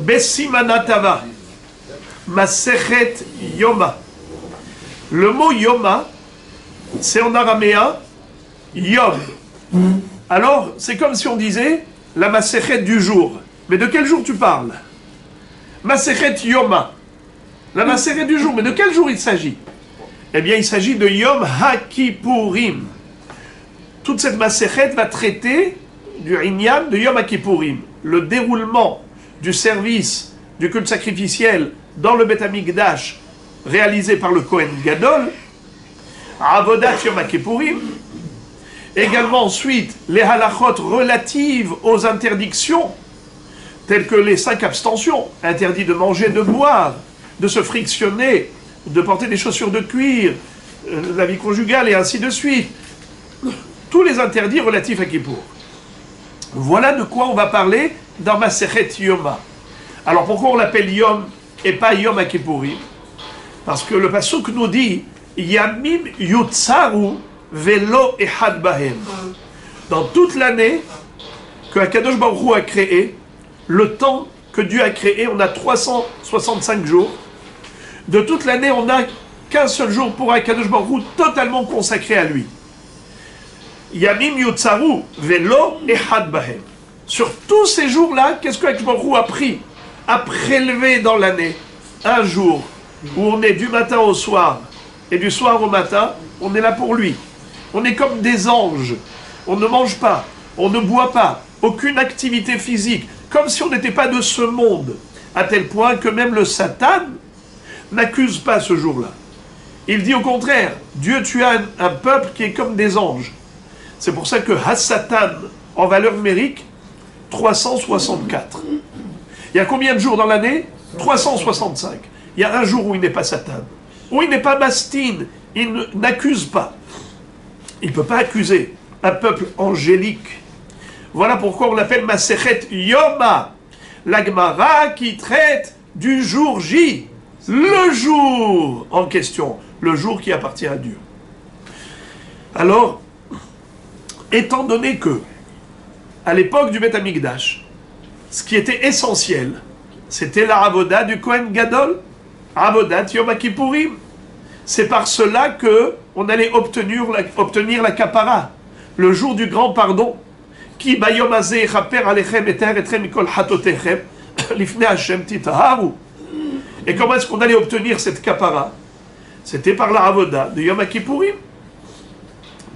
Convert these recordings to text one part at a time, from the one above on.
Bessimanatava, Masechet Yoma. Le mot Yoma, c'est en araméen Yom. Alors, c'est comme si on disait la Masechet du jour. Mais de quel jour tu parles? Masechet Yoma. La Masechet du jour. Mais de quel jour il s'agit? Eh bien, il s'agit de Yom HaKippurim. Toute cette Masechet va traiter du Inyan de Yom HaKippurim. Le déroulement du service du culte sacrificiel dans le Beth Amikdash réalisé par le Kohen Gadol, Avodat Yom HaKippurim. Également ensuite, les halachot relatives aux interdictions, telles que les 5 abstentions, interdit de manger, de boire, de se frictionner, de porter des chaussures de cuir, la vie conjugale et ainsi de suite. Tous les interdits relatifs à Kippour. Voilà de quoi on va parler dans Masechet Yoma. Alors pourquoi on l'appelle Yom et pas Yom HaKippurim? Parce que le pasuk nous dit Yamim Yutzaru Velo Ehad Bahem. Dans toute l'année que Akadosh Baruch Hu a créé, le temps que Dieu a créé, on a 365 jours. De toute l'année, on n'a qu'un seul jour pour Akadosh Baruch Hu totalement consacré à lui. Yamim Yutzaru Velo Ehad Bahem. Sur tous ces jours-là, qu'est-ce que Akadosh Baruch Hu a pris, a prélevé dans l'année? Un jour où on est du matin au soir et du soir au matin, on est là pour lui. On est comme des anges. On ne mange pas, on ne boit pas, aucune activité physique, comme si on n'était pas de ce monde, à tel point que même le Satan n'accuse pas ce jour-là. Il dit au contraire, Dieu, tu as un peuple qui est comme des anges. C'est pour ça que Hassatan, en valeur numérique, 364. Il y a combien de jours dans l'année? 365. Il y a un jour où il n'est pas Satan, où il n'est pas Mastine, il n'accuse pas. Il ne peut pas accuser un peuple angélique. Voilà pourquoi on l'appelle Masechet Yoma, la Gemara qui traite du jour J, le jour en question, le jour qui appartient à Dieu. Alors, étant donné que, à l'époque du Beth Amikdash, ce qui était essentiel, c'était la avoda du Kohen Gadol, avodat Yom HaKippurim. C'est par cela que on allait obtenir la kapara, le jour du grand pardon. Ki bayom hazeh yechaper alechem et etrem mikol hatotechem lifnei Hashem titaharu. Et comment est-ce qu'on allait obtenir cette kapara? C'était par la avoda de Yom HaKippurim.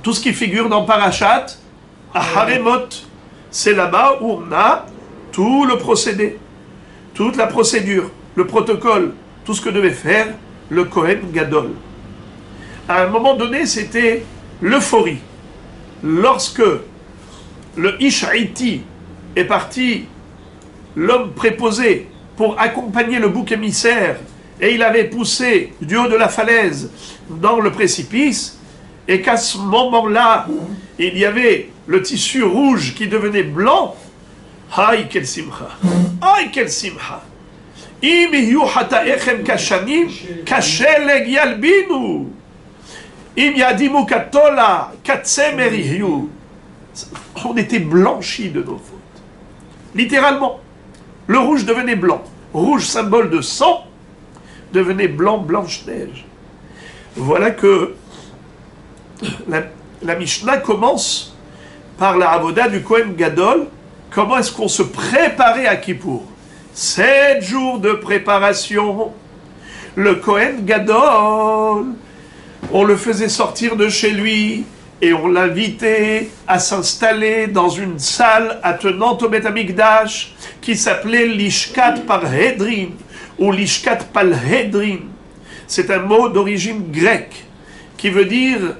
Tout ce qui figure dans Parashat Aharemot, c'est là-bas où on a tout le procédé, toute la procédure, le protocole, tout ce que devait faire le Kohen Gadol. À un moment donné, c'était l'euphorie. Lorsque le Ishaïti est parti, l'homme préposé, pour accompagner le bouc émissaire, et il avait poussé du haut de la falaise dans le précipice, et qu'à ce moment-là, il y avait le tissu rouge qui devenait blanc. Aïe, quel simcha! Aïe, quel simcha! Im iyu hataechem kashanim, kasheleg yalbinu. Im yadimu katola, katsemerihu. On était blanchis de nos fautes. Littéralement. Le rouge devenait blanc. Rouge, symbole de sang, devenait blanc, blanche-neige. Voilà que la Mishnah commence par la avoda du Kohen Gadol. Comment est-ce qu'on se préparait à Kippour? 7 jours de préparation. Le Kohen Gadol, on le faisait sortir de chez lui et on l'invitait à s'installer dans une salle attenante au Beth Amikdash qui s'appelait Lishkat Parhedrin ou Lishkat Palhedrin. C'est un mot d'origine grecque qui veut dire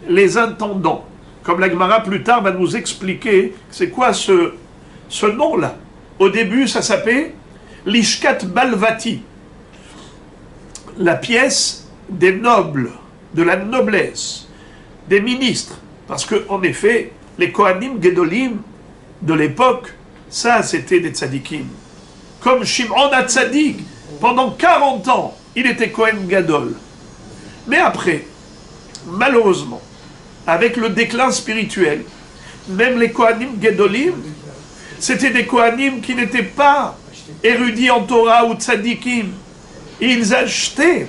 les intendants. Comme la Gemara plus tard va nous expliquer c'est quoi ce nom-là. Au début, ça s'appelait Lishkat Balvati, la pièce des nobles, de la noblesse, des ministres. Parce que, en effet, les Kohanim Gedolim de l'époque, ça c'était des tzadikim. Comme Shimon HaTzadik, pendant 40 ans, il était Kohen Gadol. Mais après, malheureusement, avec le déclin spirituel, même les Kohanim Gedolim, c'était des Kohanim qui n'étaient pas érudits en Torah ou tzadikim, ils achetaient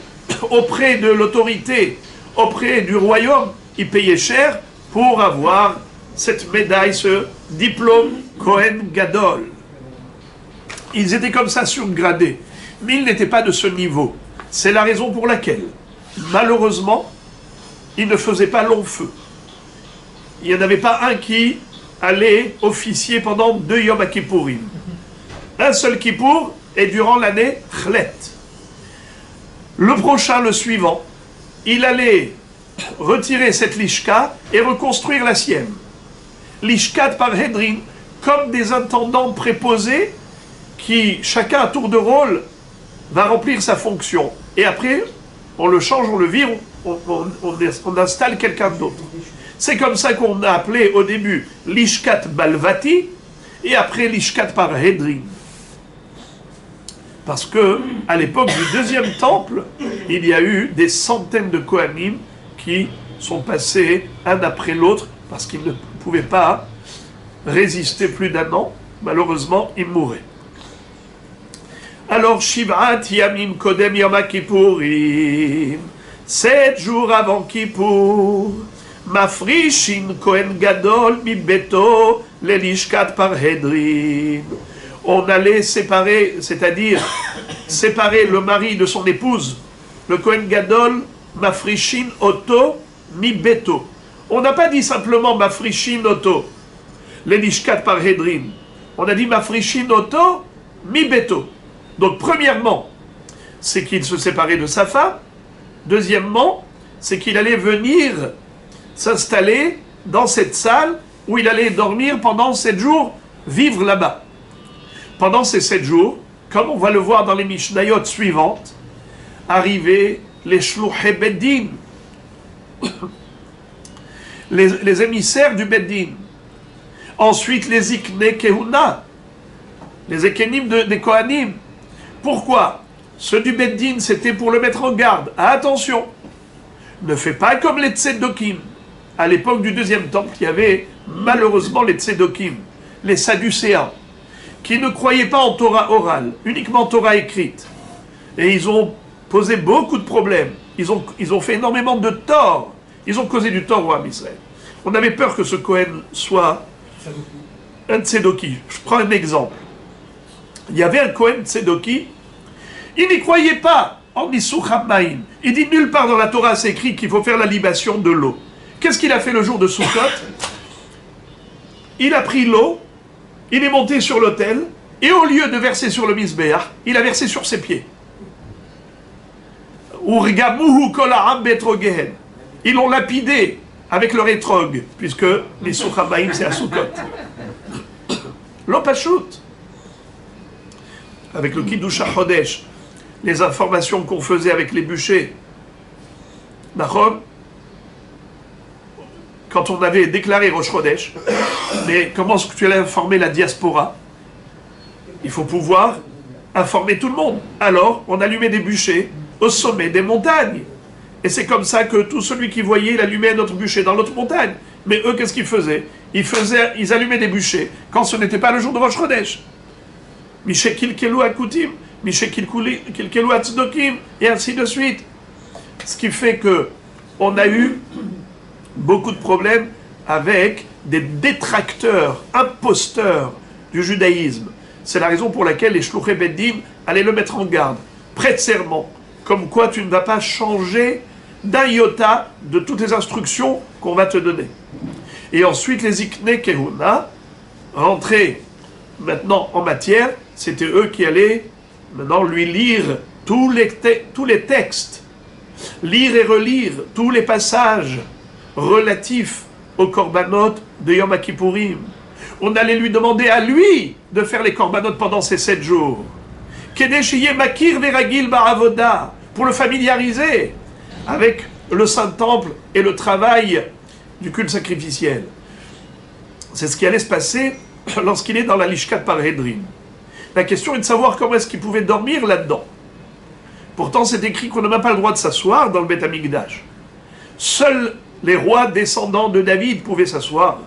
auprès de l'autorité, auprès du royaume, ils payaient cher pour avoir cette médaille, ce diplôme Kohen Gadol. Ils étaient comme ça surgradés, mais ils n'étaient pas de ce niveau. C'est la raison pour laquelle, malheureusement, ils ne faisaient pas long feu. Il n'y en avait pas un qui allait officier pendant 2 Yom Kippourim. Un seul Kippour, et durant l'année, Chlet. Le prochain, le suivant, il allait retirer cette lishka et reconstruire la sienne. Lishkat par Hedrin, comme des intendants préposés qui, chacun à tour de rôle, va remplir sa fonction. Et après, on le change, on le vire, on installe quelqu'un d'autre. C'est comme ça qu'on a appelé au début Lishkat Balvati et après Lishkat par Hedrin. Parce que, à l'époque du deuxième temple, il y a eu des centaines de Kohanim qui sont passés un après l'autre parce qu'ils ne pouvaient pas résister plus d'1 an. Malheureusement, ils mouraient. Alors, Shiv'at Yamim Kodem Yom Kippourim, 7 jours avant Kippour, Mafrishin Kohen Gadol mi Beto Lelishkat par Hedrin. On allait séparer, c'est-à-dire séparer le mari de son épouse, le Kohen Gadol, Mafrishin Oto mi Beto. On n'a pas dit simplement Mafrishin Oto, Lelishkat par Hedrin. On a dit Mafrishin Oto mi Beto. Donc, premièrement, c'est qu'il se séparait de sa femme. Deuxièmement, c'est qu'il allait venir s'installer dans cette salle où il allait dormir pendant 7 jours, vivre là-bas. Pendant ces 7 jours, comme on va le voir dans les Mishnayot suivantes, arrivaient les Shluchei Beddin, les émissaires du Beddin. Ensuite, les Ikne Kehuna, les Ekenim des Kohanim. Pourquoi? Ceux du Beddin, c'était pour le mettre en garde. Attention, ne fais pas comme les Tzedokim. À l'époque du deuxième temple, il y avait malheureusement les Tzedokim, les Sadducéens, qui ne croyaient pas en Torah orale, uniquement en Torah écrite. Et ils ont posé beaucoup de problèmes. Ils ont fait énormément de tort. Ils ont causé du tort au Ham Israël. On avait peur que ce Kohen soit un Tzedoki. Je prends un exemple. Il y avait un Kohen Tzedoki, il n'y croyait pas en Isuch HaMaim. Il dit nulle part dans la Torah c'est écrit qu'il faut faire la libation de l'eau. Qu'est-ce qu'il a fait le jour de Sukkot? Il a pris l'eau, il est monté sur l'autel, et au lieu de verser sur le Mizbeach, il a versé sur ses pieds. Urgamuhu kol ha'am be'etrogehen. Ils l'ont lapidé avec leur étrog, puisque l'Isuch HaMaim c'est à Sukkot. L'eau pachout. Avec le Kiddush HaChodesh, les informations qu'on faisait avec les bûchers. Nachon, quand on avait déclaré Rosh Chodesh, mais comment est-ce que tu allais informer la diaspora? Il faut pouvoir informer tout le monde. Alors, on allumait des bûchers au sommet des montagnes. Et c'est comme ça que tout celui qui voyait, il allumait un autre bûcher dans l'autre montagne. Mais eux, qu'est-ce qu'ils faisaient? Ils allumaient des bûchers quand ce n'était pas le jour de Rosh Chodesh. Mishekil Kelu Akutim, Mishekil Kelu Atzdokim, et ainsi de suite. Ce qui fait que on a eu beaucoup de problèmes avec des détracteurs, imposteurs du judaïsme. C'est la raison pour laquelle les Shluchei Beddin allaient le mettre en garde. Prête serment, comme quoi tu ne vas pas changer d'un iota de toutes les instructions qu'on va te donner. Et ensuite, les Ikne Kehuna, rentrés maintenant en matière, c'était eux qui allaient maintenant lui lire tous les textes, lire et relire tous les passages relatifs aux korbanot de Yom Kippourim. On allait lui demander à lui de faire les korbanot pendant ces 7 jours. Kedeshiye makir veragil baravoda, pour le familiariser avec le Saint-Temple et le travail du culte sacrificiel. C'est ce qui allait se passer lorsqu'il est dans la Lishkat par Hedrin. La question est de savoir comment est-ce qu'il pouvait dormir là-dedans. Pourtant, c'est écrit qu'on n'a même pas le droit de s'asseoir dans le Beth Amikdash. Seuls les rois descendants de David pouvaient s'asseoir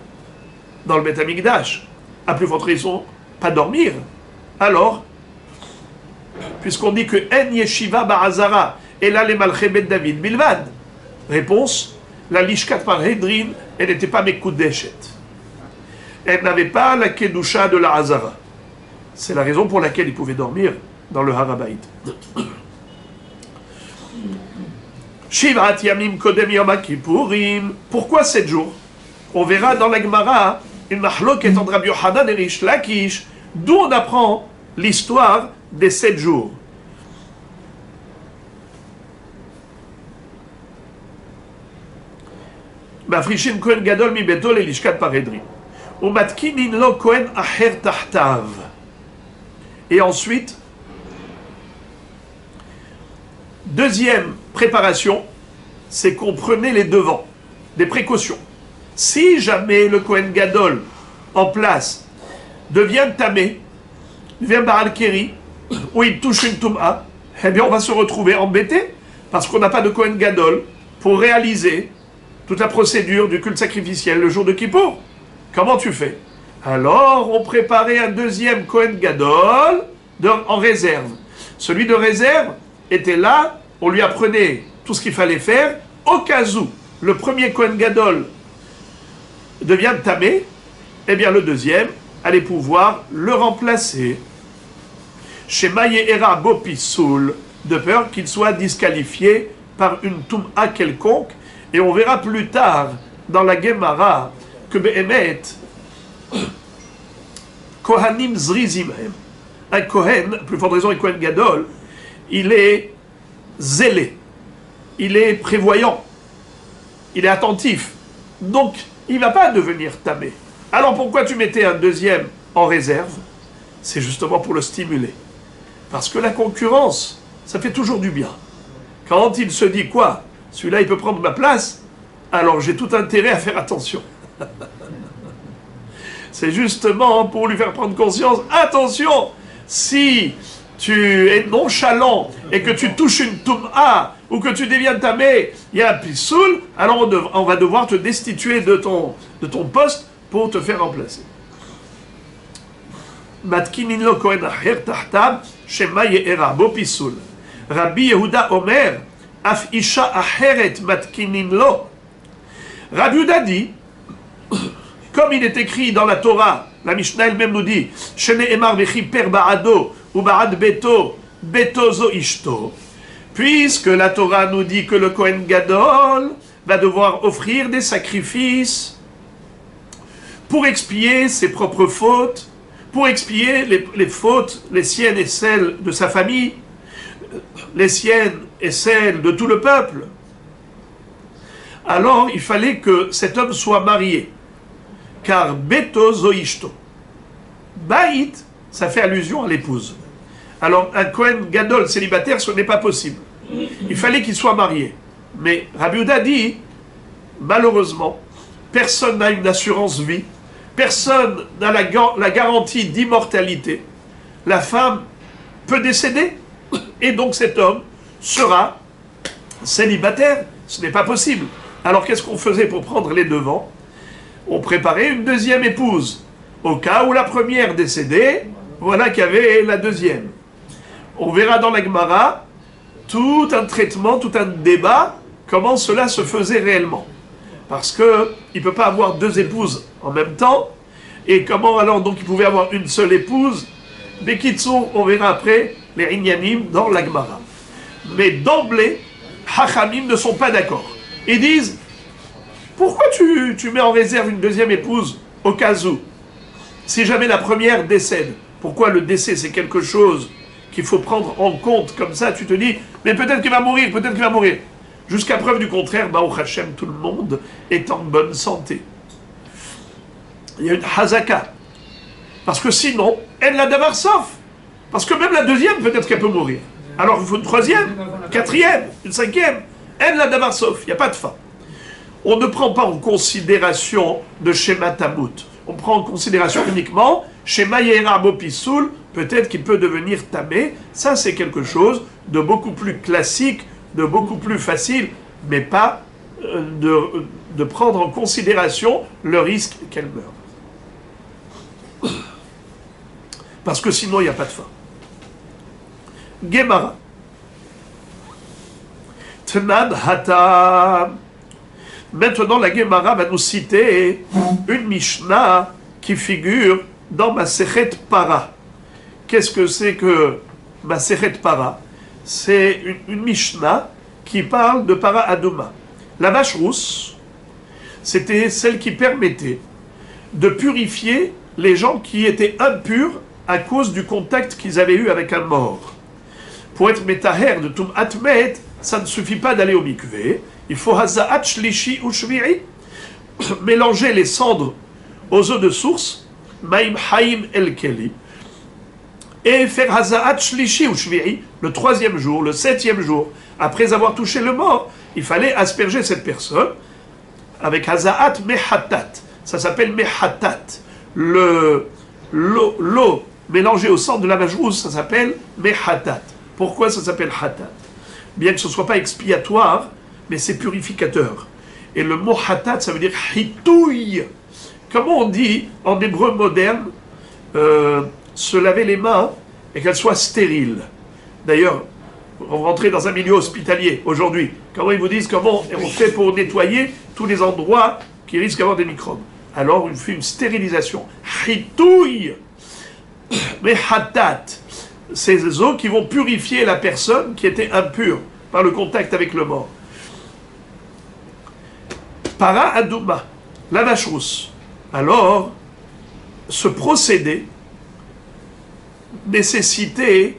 dans le Beth Amikdash. À plus forte raison, pas dormir. Alors, puisqu'on dit que En Yeshiva Ba'azara, et là les Malchei Bet David Bilvad. Réponse, la Lishkat Parhedrin, elle n'était pas Mekudeshet. Elle n'avait pas la Kedusha de la Hazara. C'est la raison pour laquelle il pouvait dormir dans le Harabait. Shivat Yamim Kodem Yom Kippourim. Pourquoi 7 jours? On verra dans la Gemara une mahloket entre Rabbi Yochanan et Rish Lakish, d'où on apprend l'histoire des 7 jours. Mafrishin Kohen Gadol mi Betol et Lishkat Paredri. Umatkinin lo Kohen Acher Tahtav. Et ensuite, deuxième préparation, c'est qu'on prenait les devants, des précautions. Si jamais le Kohen Gadol en place devient tamé, devient Baal Keri, ou il touche une Toum'a, eh bien on va se retrouver embêté parce qu'on n'a pas de Kohen Gadol pour réaliser toute la procédure du culte sacrificiel le jour de Kippour. Comment tu fais? Alors on préparait un deuxième Kohen Gadol en réserve. Celui de réserve était là, on lui apprenait tout ce qu'il fallait faire, au cas où le premier Kohen Gadol devient tamé, eh bien le deuxième allait pouvoir le remplacer. Chez Maïera Bopisoul, de peur qu'il soit disqualifié par une Toum'a quelconque, et on verra plus tard dans la Gemara que Behemet, Kohanim Zrizim, un Kohen, plus forte raison, un Kohen Gadol, il est zélé, il est prévoyant, il est attentif, donc il ne va pas devenir tamé. Alors pourquoi tu mettais un deuxième en réserve? C'est justement pour le stimuler. Parce que la concurrence, ça fait toujours du bien. Quand il se dit quoi? Celui-là, il peut prendre ma place, alors j'ai tout intérêt à faire attention. C'est justement pour lui faire prendre conscience, attention, si tu es nonchalant et que tu touches une toum'a ou que tu deviens tamé, il y a un pissoul, alors on va devoir te destituer de ton poste pour te faire remplacer. Matkinin lo kohen acher tahtav shema ye'era bo pissoul. Rabbi Yehuda Omer af isha acheret matkinin lo. Rabbi Yehuda dit, comme il est écrit dans la Torah, la Mishnah elle-même nous dit, shene emar vechiper ba'ado ou ba'ad beto beto zo ishto. Puisque la Torah nous dit que le Kohen Gadol va devoir offrir des sacrifices pour expier ses propres fautes, pour expier les fautes, les siennes et celles de sa famille, les siennes et celles de tout le peuple. Alors il fallait que cet homme soit marié, car beto zoishto. Baït, ça fait allusion à l'épouse. Alors un Kohen Gadol célibataire, ce n'est pas possible. Il fallait qu'il soit marié. Mais Rabbi Yehuda dit, malheureusement, personne n'a une assurance vie, personne n'a la garantie d'immortalité. La femme peut décéder, et donc cet homme sera célibataire. Ce n'est pas possible. Alors qu'est-ce qu'on faisait pour prendre les devants? On préparait une deuxième épouse. Au cas où la première décédait, voilà qu'il y avait la deuxième. On verra dans la Gemara tout un traitement, tout un débat, comment cela se faisait réellement. Parce qu'il ne peut pas avoir deux épouses en même temps, et comment alors donc il pouvait avoir une seule épouse? Bekitsu, on verra après les Inyanim dans la Gemara. Mais d'emblée, Hachamim ne sont pas d'accord. Ils disent, pourquoi tu mets en réserve une deuxième épouse au cas où? Si jamais la première décède, pourquoi le décès c'est quelque chose qu'il faut prendre en compte comme ça? Tu te dis, mais peut-être qu'il va mourir, peut-être qu'il va mourir. Jusqu'à preuve du contraire, Baruch Hashem, tout le monde est en bonne santé. Il y a une hazaka. Parce que sinon, elle l'a d'avoir sauf. Parce que même la deuxième, peut-être qu'elle peut mourir. Alors il faut une troisième, une quatrième, une cinquième. Elle l'a d'avoir sauf, il n'y a pas de fin. On ne prend pas en considération de Shema Tamut. On prend en considération uniquement Shema Ye'era Bo Pisoul, peut-être qu'il peut devenir tamé. Ça, c'est quelque chose de beaucoup plus classique, de beaucoup plus facile, mais pas de prendre en considération le risque qu'elle meure. Parce que sinon, il n'y a pas de fin. Gemara. Tnan Hatam. Maintenant, la Gemara va nous citer une Mishnah qui figure dans Masechet Para. Qu'est-ce que c'est que Masechet Para? C'est une Mishnah qui parle de Para Aduma. La vache rousse, c'était celle qui permettait de purifier les gens qui étaient impurs à cause du contact qu'ils avaient eu avec un mort. Pour être métaher de Tum Atmet, ça ne suffit pas d'aller au mikvé. Il faut haza'at shlishi ou shvi'i, mélanger les cendres aux eaux de source, maïm haïm el keli, et faire haza'at shlishi ou shvi'i, le 3e jour, le 7e jour, après avoir touché le mort, il fallait asperger cette personne avec haza'at mehatat. Ça s'appelle mehatat. L'eau mélangée au sang de la vache rousse, ça s'appelle mehatat. Pourquoi ça s'appelle hatat? Bien que ce ne soit pas expiatoire, mais c'est purificateur. Et le mot hatat, ça veut dire hitouille. Comment on dit en hébreu moderne se laver les mains et qu'elles soient stériles? D'ailleurs, on rentrait dans un milieu hospitalier aujourd'hui. Comment ils vous disent comment on fait pour nettoyer tous les endroits qui risquent d'avoir des microbes? Alors, on fait une stérilisation. Hitouille. Mais hatat, ces eaux qui vont purifier la personne qui était impure par le contact avec le mort. Para Adouma, la vache rousse. Alors, ce procédé nécessitait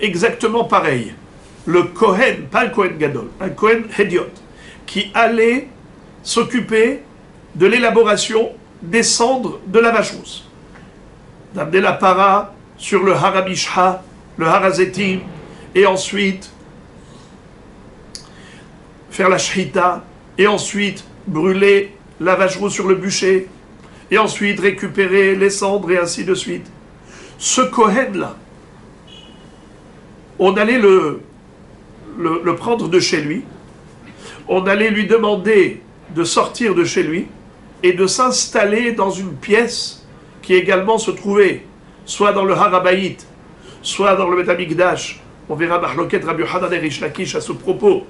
exactement pareil. Le Kohen, pas le Kohen Gadol, un Kohen Hediot, qui allait s'occuper de l'élaboration des cendres de la vache rousse. D'amener la para sur le Harabishha, le Harazetim, et ensuite faire la shhita, et ensuite brûler la vache rousse sur le bûcher, et ensuite récupérer les cendres, et ainsi de suite. Ce Kohen-là, on allait le prendre de chez lui, on allait lui demander de sortir de chez lui, et de s'installer dans une pièce qui également se trouvait soit dans le Harabaït, soit dans le Bet Amikdash. On verra Mahloket Rabbi Yochanan et Rish Lakish à ce propos,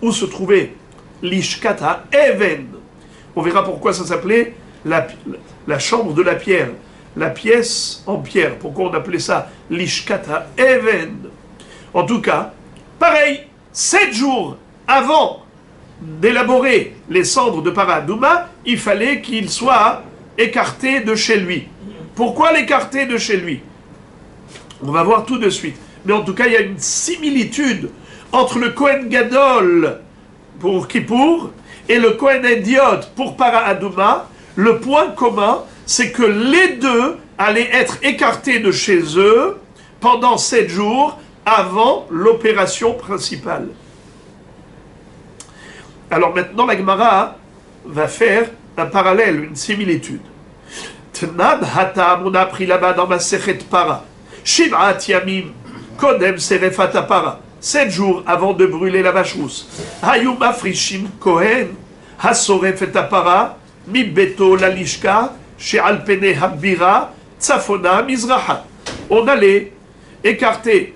où se trouvait l'Ishkat HaEven. On verra pourquoi ça s'appelait la chambre de la pierre, la pièce en pierre. Pourquoi on appelait ça l'Ishkat HaEven. En tout cas, pareil, 7 jours avant d'élaborer les cendres de Para Adouma, il fallait qu'il soit écarté de chez lui. Pourquoi l'écarter de chez lui? On va voir tout de suite. Mais en tout cas, il y a une similitude entre le Kohen Gadol pour Kippour et le Kohen Hediot pour Para Adouma. Le point commun, c'est que les deux allaient être écartés de chez eux pendant 7 jours avant l'opération principale. Alors maintenant, la Gemara va faire un parallèle, une similitude. Tnan Hatam, on a appris là-bas dans ma Sechet Para. Shiv'at Yamim, Kodem Serefat Para. 7 jours avant de brûler la vache rousse. Hayum Afrishim Kohen, Hasoref et Para, Mi Beto Lalishka, She'al Pene Habira, Tsafona Mizraha. On allait écarter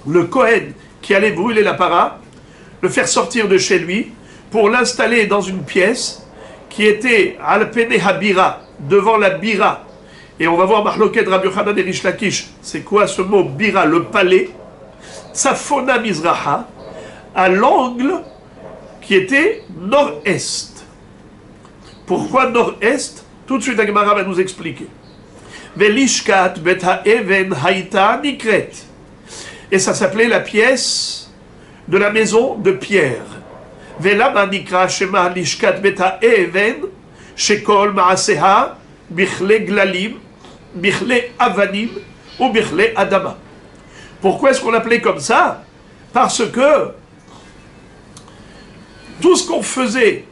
le Kohen qui allait brûler la para, le faire sortir de chez lui, pour l'installer dans une pièce qui était al pene habira, devant la bira. Et on va voir Mahloket Rabbi Yochanan et Rish Lakish. C'est quoi ce mot bira? Le palais. Tsafona Mizraha, à l'angle qui était nord-est. Pourquoi nord-est? Tout de suite, la Gemara va nous expliquer. Velishkat bet ha'even haïta nikret. Et ça s'appelait la pièce de la maison de Pierre. Velama nikra shema lishkat bet ha'even shekol ma'aseha bichle glalim, bichle avanim ou bichle adama. Pourquoi est-ce qu'on l'appelait comme ça? Parce que tout ce qu'on faisait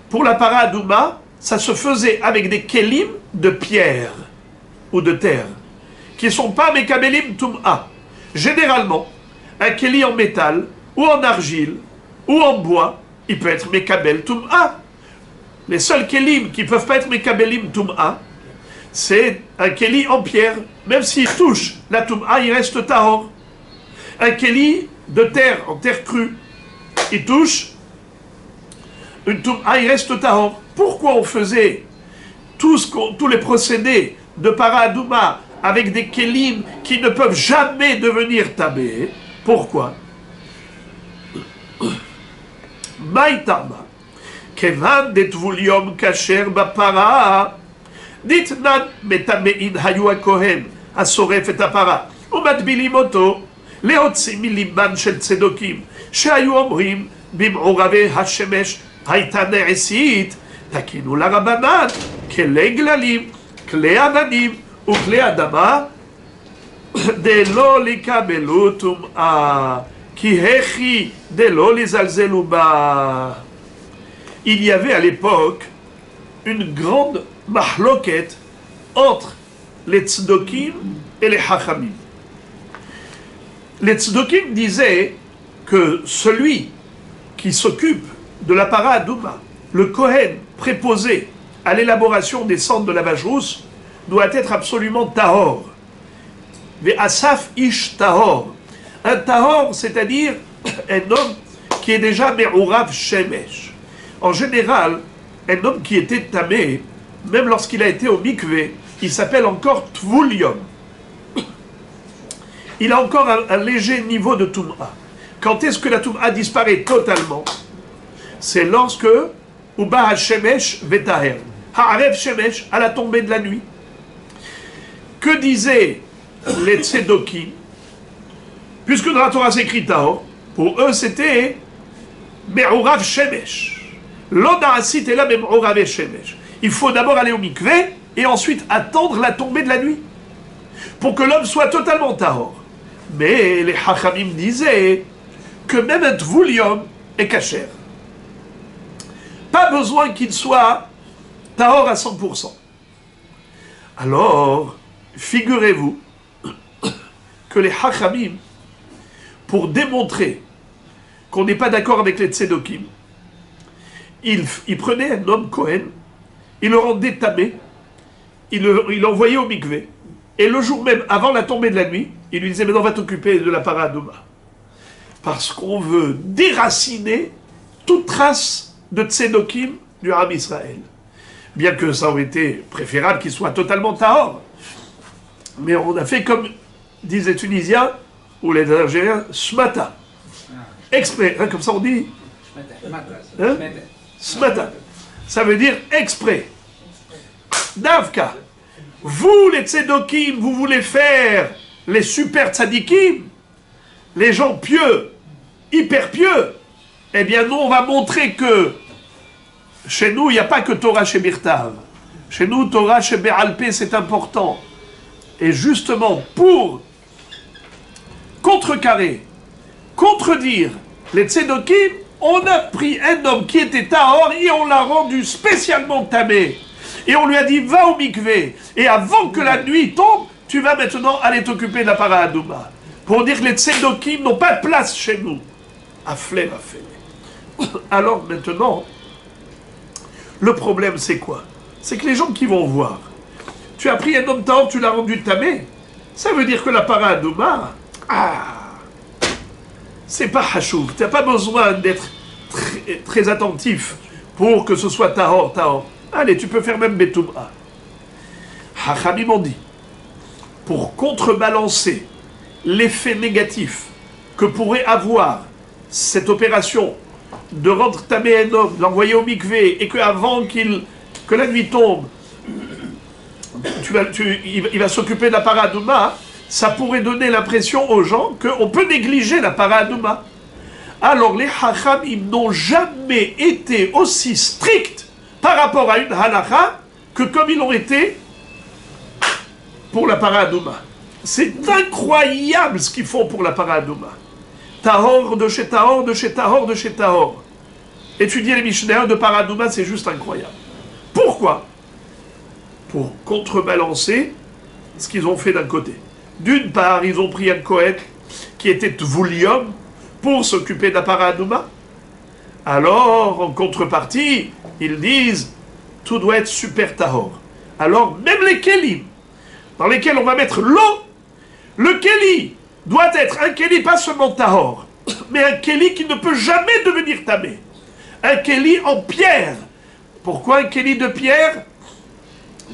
pour la para Adouma, ça se faisait avec des kelim de pierre ou de terre, qui ne sont pas mekabelim tum'a. Généralement, un keli en métal, ou en argile, ou en bois, il peut être mekabel tum'a. Les seuls kelim qui ne peuvent pas être mekabelim tum'a, c'est un keli en pierre. Même s'il touche la toum'a, il reste tahor. Un keli de terre, en terre crue, il touche une toum'a, il reste tahor. Pourquoi on faisait tous les procédés de paradouma avec des kelim qui ne peuvent jamais devenir tabé? Pourquoi? Maïtama, kevan detvuliom kasher bapara, ditnan metamein hayu hakohen, asoref et apara, umatbilim oto, leotzi miliman shel tzedokim, שהיו אומרים במעורבי השמש הייתה נעשית, תקינו לרבנן כלי גללים, כלי עננים וכלי אדמה, דלא לקבלו טומאה, כי הכי דלא לזלזלו בה. Il y avait à l'époque une grande mahloket entre les tzdokim et les hachamim. Les tzdokim disaient que celui qui s'occupe de la paradouma, le Kohen préposé à l'élaboration des cendres de la vache rousse, doit être absolument tahor. Mais asaf ish tahor. Un tahor, c'est-à-dire un homme qui est déjà me'urav shemesh. En général, un homme qui était tamé, même lorsqu'il a été au mikvé, il s'appelle encore tvulium. Il a encore un léger niveau de toum'a. Quand est-ce que la toum'a disparaît totalement? C'est lorsque Uba ha-shemesh vetaher, ha'arev shemesh, à la tombée de la nuit. Que disaient les tzedokim? Puisque dans la Torah c'est écrit tahor, pour eux c'était me'urav shemesh. Lo na'asit ela me'urav shemesh. Il faut d'abord aller au mikvé et ensuite attendre la tombée de la nuit pour que l'homme soit totalement tahor. Mais les hachamim disaient que même un tvulium est kasher. Pas besoin qu'il soit tahor à 100%. Alors, figurez-vous que les hachamim, pour démontrer qu'on n'est pas d'accord avec les tzedokim, ils prenaient un homme Kohen, ils le rendaient tamé, ils l'envoyaient au mikvé, et le jour même, avant la tombée de la nuit, ils lui disaient « Maintenant, on va t'occuper de la paradouma ». Parce qu'on veut déraciner toute trace de tzedokim du Ham Israël. Bien que ça aurait été préférable qu'il soit totalement tahor. Mais on a fait comme disent les Tunisiens ou les Algériens, smata. Exprès, hein, comme ça on dit. Hein? Smata. Ça veut dire exprès. Davka. Vous les tzedokim, vous voulez faire les super tzadikim, les gens pieux, hyper pieux. Eh bien, nous, on va montrer que chez nous, il n'y a pas que Torah chez Birtav. Chez nous, Torah chez Béalpé, c'est important. Et justement, pour contrecarrer, contredire les tzedokim, on a pris un homme qui était tahor et on l'a rendu spécialement tamé. Et on lui a dit, va au mikvé. Et avant que la nuit tombe, tu vas maintenant aller t'occuper de la paradouma. Pour dire que les tzedokim n'ont pas de place chez nous. Aflé, aflé. Alors maintenant, le problème c'est quoi? C'est que les gens qui vont voir, tu as pris un homme tahor, tu l'as rendu tamé, ça veut dire que la paradouma, c'est pas hachouv. Tu n'as pas besoin d'être très attentif pour que ce soit tahor, tahor. Allez, tu peux faire même betouma. Hachamim m'ont dit, pour contrebalancer l'effet négatif que pourrait avoir cette opération de rendre tamé un homme, l'envoyer au mikvé, et qu'avant que la nuit tombe, il va s'occuper de la paradouma, ça pourrait donner l'impression aux gens qu'on peut négliger la paradouma. Alors les hachamim n'ont jamais été aussi stricts par rapport à une halakha que comme ils l'ont été pour la paradouma. C'est incroyable ce qu'ils font pour la paradouma. Tahor de chez Tahor, de chez Tahor, de chez Tahor. Étudier les Mishnayot de paradouma, c'est juste incroyable. Pourquoi? Pour contrebalancer ce qu'ils ont fait d'un côté. D'une part, ils ont pris un Kohen qui était Tvulium pour s'occuper de la paradouma. Alors, en contrepartie, ils disent tout doit être super tahor. alors même les kelim, dans lesquels on va mettre l'eau, le keli doit être un keli pas seulement tahor, mais un keli qui ne peut jamais devenir tamé. Un keli en pierre. Pourquoi un keli de pierre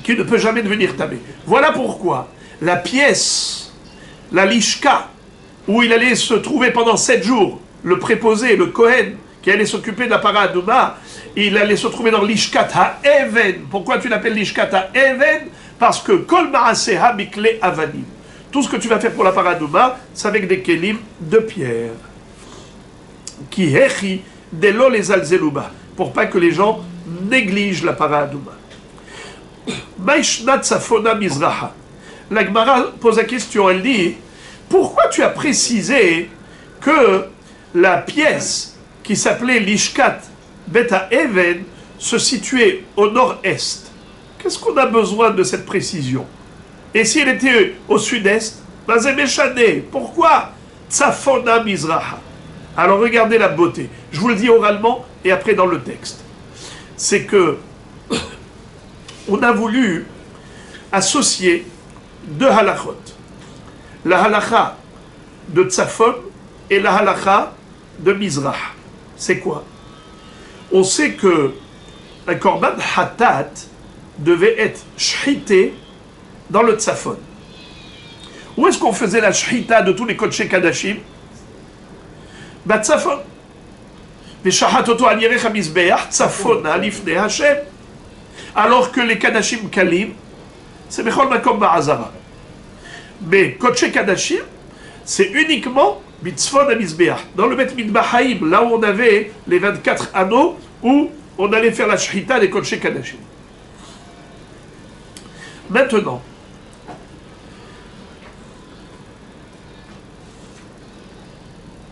qui ne peut jamais devenir tamé? Voilà pourquoi la pièce, la lishka, où il allait se trouver pendant 7 jours, le préposé, le Kohen, qui allait s'occuper de la paradouma, il allait se trouver dans l'ishkat ha-even. Pourquoi tu l'appelles l'ishkat ha-even? Parce que kol ma'aseha mikle avanim. Tout ce que tu vas faire pour la paradouma, c'est avec des kelim de pierre. Qui hechi delo les alzeluba, pour pas que les gens négligent la paradouma. Maïshnat safona mizraha. La Gemara pose la question, elle dit, pourquoi tu as précisé que la pièce qui s'appelait l'ishkat beta even se situait au nord-est? Qu'est-ce qu'on a besoin de cette précision? Et si elle était au sud-est, pourquoi Tsafona Mizraha? Alors regardez la beauté. Je vous le dis oralement et après dans le texte. C'est que on a voulu associer deux halachot. La halacha de Tsafon et la halacha de Mizrah. C'est quoi? On sait que un korban hatat devait être shhité dans le Tsafon. Où est-ce qu'on faisait la shhita de tous les Kodesh Kadashim? Tsafon. Alors que les Kadashim Kalim, c'est Bechol Makom Ba'azara. Mais Kodesh Kadashim, c'est uniquement Mitzvon à Mizbeach. Dans le Bet Midbahaim, là où on avait les 24 anneaux, où on allait faire la shhita des Kodesh Kadashim. Maintenant,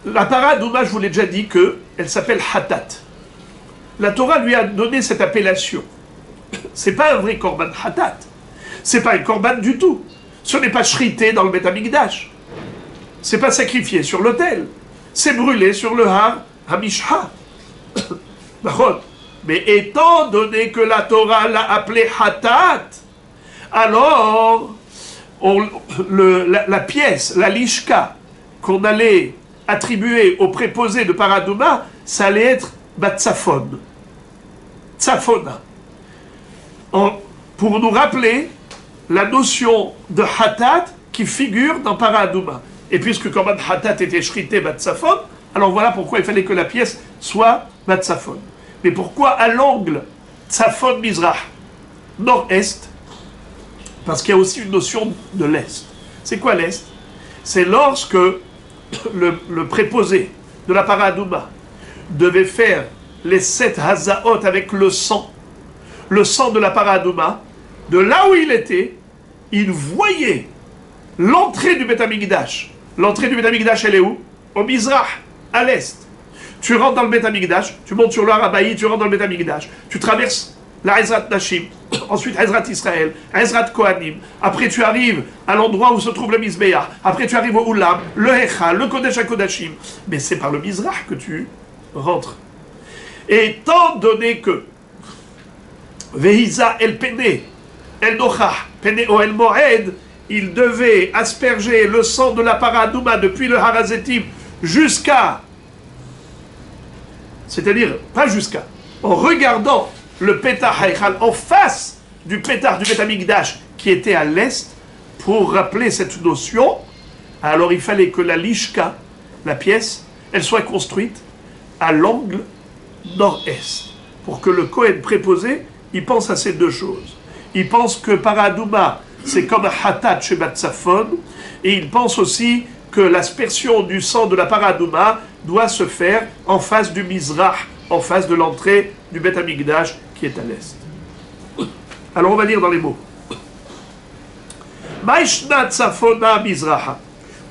la paradouma, je vous l'ai déjà dit qu'elle s'appelle Hatat. La Torah lui a donné cette appellation. C'est pas un vrai korban Hatat. C'est pas un korban du tout. Ce n'est pas shrité dans le Bet Hamikdash. C'est pas sacrifié sur l'autel. C'est brûlé sur le Har Hamishha. Mais étant donné que la Torah l'a appelé Hatat, alors la pièce, la lishka, qu'on allait attribuer au préposé de paradouma, ça allait être Batsafon. Tsafona. Pour nous rappeler la notion de Hatat qui figure dans paradouma. Et puisque Korban Hatat était shrité Batsafon, alors voilà pourquoi il fallait que la pièce soit Batsafon. Mais pourquoi à l'angle Tsafon Mizrah, nord-est? Parce qu'il y a aussi une notion de l'est. C'est quoi l'est? C'est lorsque le préposé de la paradouma devait faire les 7 hazaot avec le sang de la paradouma, de là où il était, il voyait l'entrée du Beth Hamikdash. L'entrée du Beth Hamikdash, elle est où? Au Mizrah, à l'est. Tu rentres dans le Beth Hamikdash, tu montes sur le Harabaï, tu rentres dans le Beth Hamikdash, tu traverses la Ezrat Nashim, ensuite Ezrat Israël, Ezrat Kohanim, après tu arrives à l'endroit où se trouve le Mizbeach, après tu arrives au Oulam, le Hecha, le Kodesh HaKodashim, mais c'est par le Mizrah que tu rentres. Et étant donné que Vehiza El Pene, El Nochach, Pene O El Moed, il devait asperger le sang de la paradouma depuis le Harazetim jusqu'à, c'est-à-dire, pas jusqu'à, en regardant le Petah Haïchal en face du Petah du Beth Hamikdash qui était à l'est, pour rappeler cette notion, alors il fallait que la lishka, la pièce, elle soit construite à l'angle nord-est, pour que le Kohen préposé, il pense à ces deux choses. Il pense que paradouma, c'est comme un hatat chez Batsafon, et il pense aussi que l'aspersion du sang de la paradouma doit se faire en face du Mizrah, en face de l'entrée du Beth Hamikdash qui est à l'est. Alors on va lire dans les mots. Maïshna tsafona Mizraha.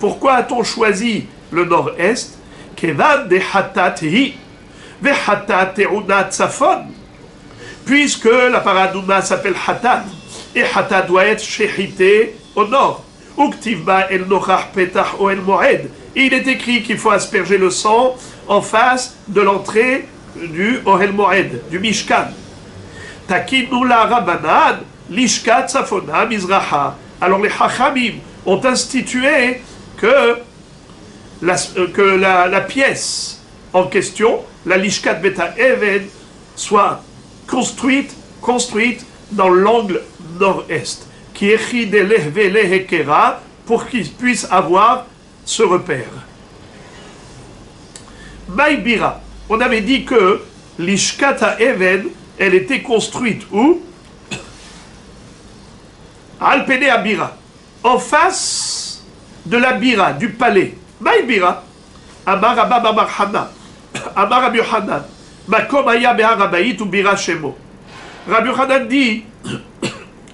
Pourquoi a-t-on choisi le nord-est? Kevan de hatat hi, ve hatat te'una tsafon. Puisque la paradouma s'appelle hatat, et hatat doit être shechité au nord. Uktivba el nochach petach o el moed. Il est écrit qu'il faut asperger le sang en face de l'entrée du Ohel Moed, du Mishkan. Takinula Rabanad, Lishkat Safona Mizraha. Alors les Chachamim ont institué que la pièce en question, la Lishkat Beta Even, soit construite dans l'angle nord-est, qui est Chidelehvelehekera, pour qu'ils puissent avoir ce repère. Maïbira, on avait dit que l'Ishkata Even, elle était construite où? Alpene Abira, en face de la Bira, du palais. Maïbira, Amar Abba Amar Hana, Amar Rabbi Yochanan, Makom Aya Behar Abayit ou Bira Shemo. Rabbi Yochanan dit,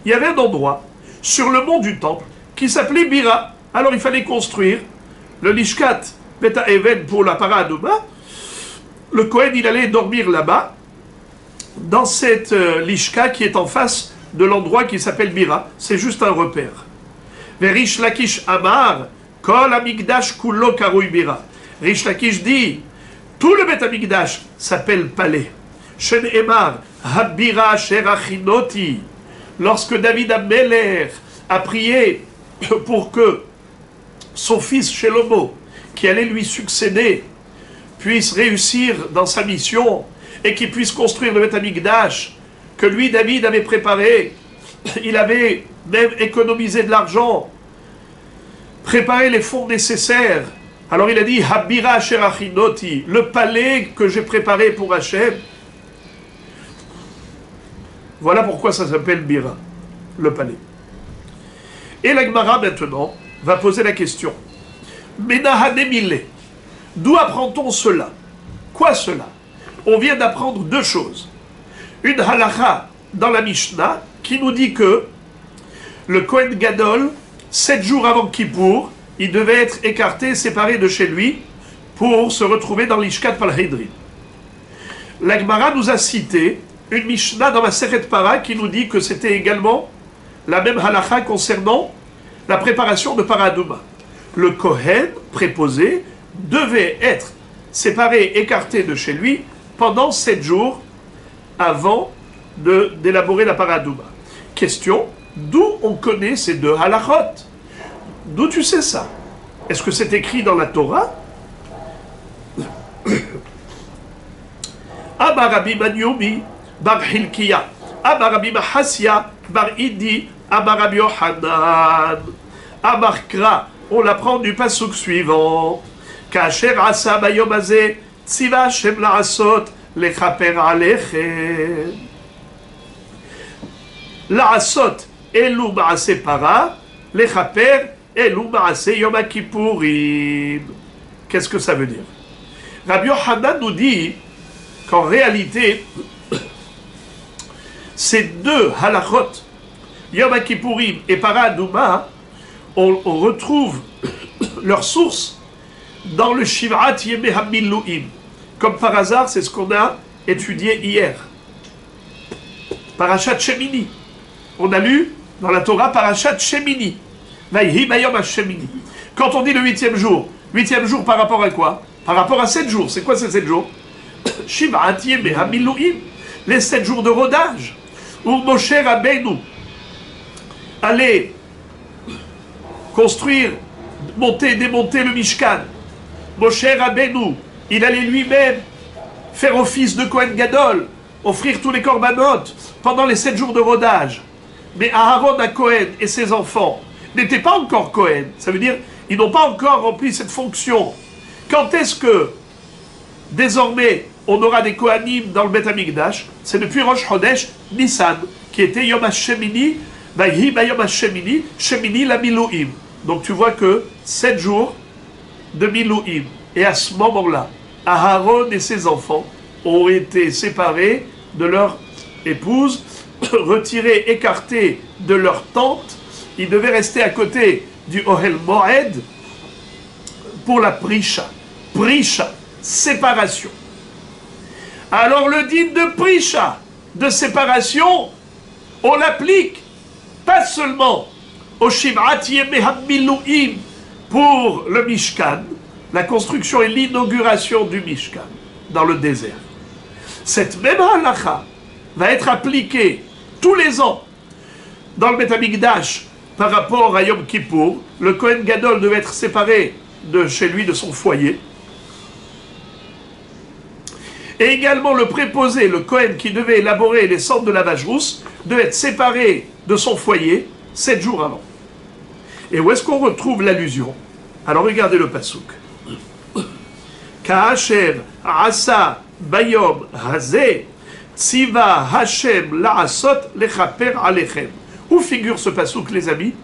il y avait un endroit sur le mont du temple qui s'appelait Bira. Alors il fallait construire le Lishkat Beta Even pour la Paraduma. Le Kohen, il allait dormir là-bas, dans cette Lishka qui est en face de l'endroit qui s'appelle Bira. C'est juste un repère. Verish Lakish Amar, Kol Amigdash Kulo Karoui Bira. Rish Lakish dit, tout le Bet Amigdash s'appelle palais. Shen Emar, Habira Sherachinoti. Lorsque David Ameler a prié pour que son fils Shelomo, qui allait lui succéder, puisse réussir dans sa mission et qu'il puisse construire le Bet Amikdash que lui, David, avait préparé. Il avait même économisé de l'argent, préparé les fonds nécessaires. Alors il a dit, Habira Sherachinoti, le palais que j'ai préparé pour Hachem. Voilà pourquoi ça s'appelle Bira, le palais. Et la Gemara maintenant va poser la question. Menahanemile, d'où apprend-on cela? Quoi cela? On vient d'apprendre deux choses. Une halakha dans la Mishnah qui nous dit que le Kohen Gadol, 7 jours avant Kippour, il devait être écarté, séparé de chez lui pour se retrouver dans l'Ishkat Palhedrin. La Gemara nous a cité une Mishnah dans la Seret Para qui nous dit que c'était également la même halakha concernant la préparation de Paraduma. Le Kohen préposé devait être séparé, écarté de chez lui pendant 7 jours avant d'élaborer la Paraduma. Question, d'où on connaît ces deux halakhot? D'où tu sais ça? Est-ce que c'est écrit dans la Torah? Amar Rabbi Maniomi bar Hilkiya, Amar Rabbi Mahasya bar Idi, Amar Rabbi Yochanan, Amar Kra. On l'apprend du pasuk suivant. Kasher asa bayom hazeh, tziva Hashem la'asot lechaper alechem. La'asot elu ma'aseh para, lechaper elu ma'aseh yom kippourim. Qu'est-ce que ça veut dire? Rabbi Yochanan nous dit qu'en réalité, ces deux halachot, Yom Kippourim et Paraduma, on retrouve leur source dans le Shiv'at Yemei HaMiluim. Comme par hasard, c'est ce qu'on a étudié hier. Parashat Shemini. On a lu dans la Torah Parashat Shemini. Vayhi Bayom HaShemini. Quand on dit le 8e jour par rapport à quoi? Par rapport à 7 jours. C'est quoi ces 7 jours? Shiv'at Yemei HaMiluim. Les 7 jours de rodage. Où Moshe Rabbeinu allait construire, monter, démonter le Mishkan. Moshe Rabbeinu, il allait lui-même faire office de Kohen Gadol, offrir tous les korbanot pendant les 7 jours de rodage. Mais Aaron à Kohen et ses enfants n'étaient pas encore Kohen. Ça veut dire, ils n'ont pas encore rempli cette fonction. Quand est-ce que, désormais, on aura des Kohanim dans le Bet Amikdash? C'est depuis Rosh Chodesh Nissan, qui était Yom HaShemini, Vayhi Bayom HaShemini, Shemini la Miluim. Donc tu vois que 7 jours de Miluim. Et à ce moment-là, Aaron et ses enfants ont été séparés de leur épouse, retirés, écartés de leur tente. Ils devaient rester à côté du Ohel Moed pour la Prisha. Prisha, séparation. Alors le din de Prisha, de séparation, on l'applique pas seulement au Shiv'at Yemei HaMiluim pour le Mishkan, la construction et l'inauguration du Mishkan dans le désert. Cette même halakha va être appliquée tous les ans Dans le Beth Amikdash, par rapport à Yom Kippour, le Kohen Gadol devait être séparé de chez lui, de son foyer. Et également le préposé, le Kohen qui devait élaborer les cendres de lavage rousse, devait être séparé de son foyer 7 jours avant. Et où est-ce qu'on retrouve l'allusion? Alors regardez le pasouk. Ka'asher asa bayom hazeh tziva Hashem la'asot lechaper alechem. Où figure ce pasouk, les amis?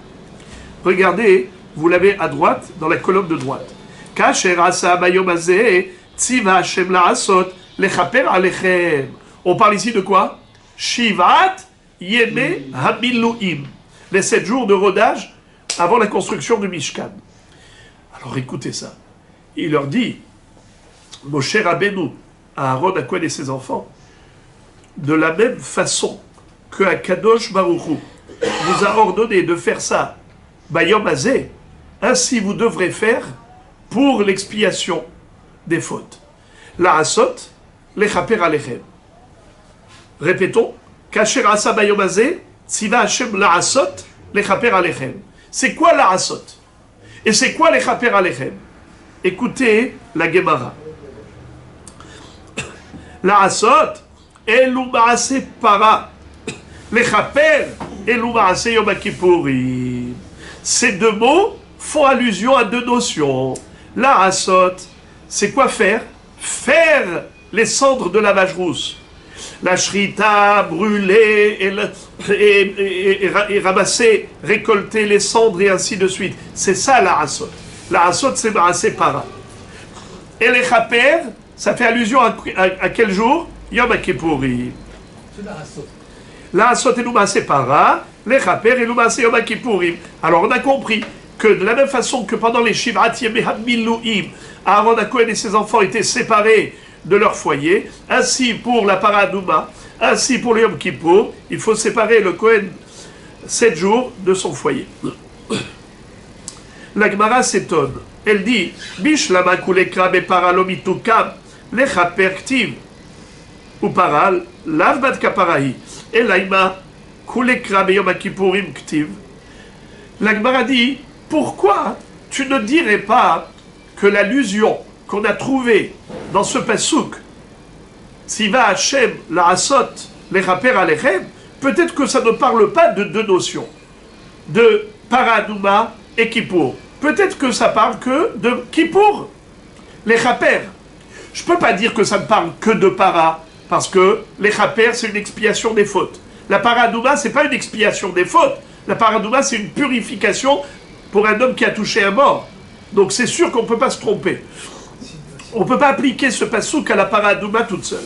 Regardez, vous l'avez à droite, dans la colonne de droite. Ka'asher asa bayom hazeh tziva Hashem la'asot lechaper alechem. On parle ici de quoi? Shivat yeme hamiluim. Les 7 jours de rodage avant la construction du Mishkan. Alors écoutez ça. Il leur dit, Moshe Rabbeinu, à Aaron, à Kohen et ses enfants, de la même façon que Akadosh Baruch Hu vous a ordonné de faire ça, Bayom Hazeh, ainsi vous devrez faire pour l'expiation des fautes. La Asot, lechaper alechem. Répétons, Kasher Asa Bayom Hazeh, Tziva Hashem la Asot, lechaper alechem. C'est quoi la Asot? Et c'est quoi les Chaper Alechem? Écoutez la Gemara. La Asot, Elu Maase Para. Les Chaper, Elu Maase Yom Kippourim. Ces deux mots font allusion à deux notions. La Asot, c'est quoi faire? Faire les cendres de lavage rousse. La shrita, brûler et ramasser, récolter les cendres et ainsi de suite. C'est ça la asot. La asot, c'est Maaseh Para. Et les chaper, ça fait allusion à quel jour? Yom Kippourim. C'est la asot. La asot et Maaseh Para, les chaper et Maaseh Yom Kippourim. Alors on a compris que de la même façon que pendant les Shivat Yemei HaMiluim, Aaron Cohen et ses enfants étaient séparés de leur foyer, ainsi pour la Paradouma, ainsi pour le Yom Kippour, il faut séparer le Kohen 7 jours de son foyer. La Gemara s'étonne. Elle dit Bishlama kulekra be paralomitukam lechaper ktiv ou paral lavbat kaparahi elaima kulekra be Yom Kippourim ktiv. La Gemara dit pourquoi tu ne dirais pas que l'allusion qu'on a trouvée dans ce pasouk, Tziva Hashem la Asot lechaper alechem, peut-être que ça ne parle pas de deux notions, de Paradouma et Kippour. Peut-être que ça parle que de Kippour, les chaper. Je ne peux pas dire que ça ne parle que de para, parce que les chaper, c'est une expiation des fautes. La Paradouma, ce n'est pas une expiation des fautes. La Paradouma, c'est une purification pour un homme qui a touché un mort. Donc c'est sûr qu'on ne peut pas se tromper. On ne peut pas appliquer ce pasouk à la Paradouma toute seule.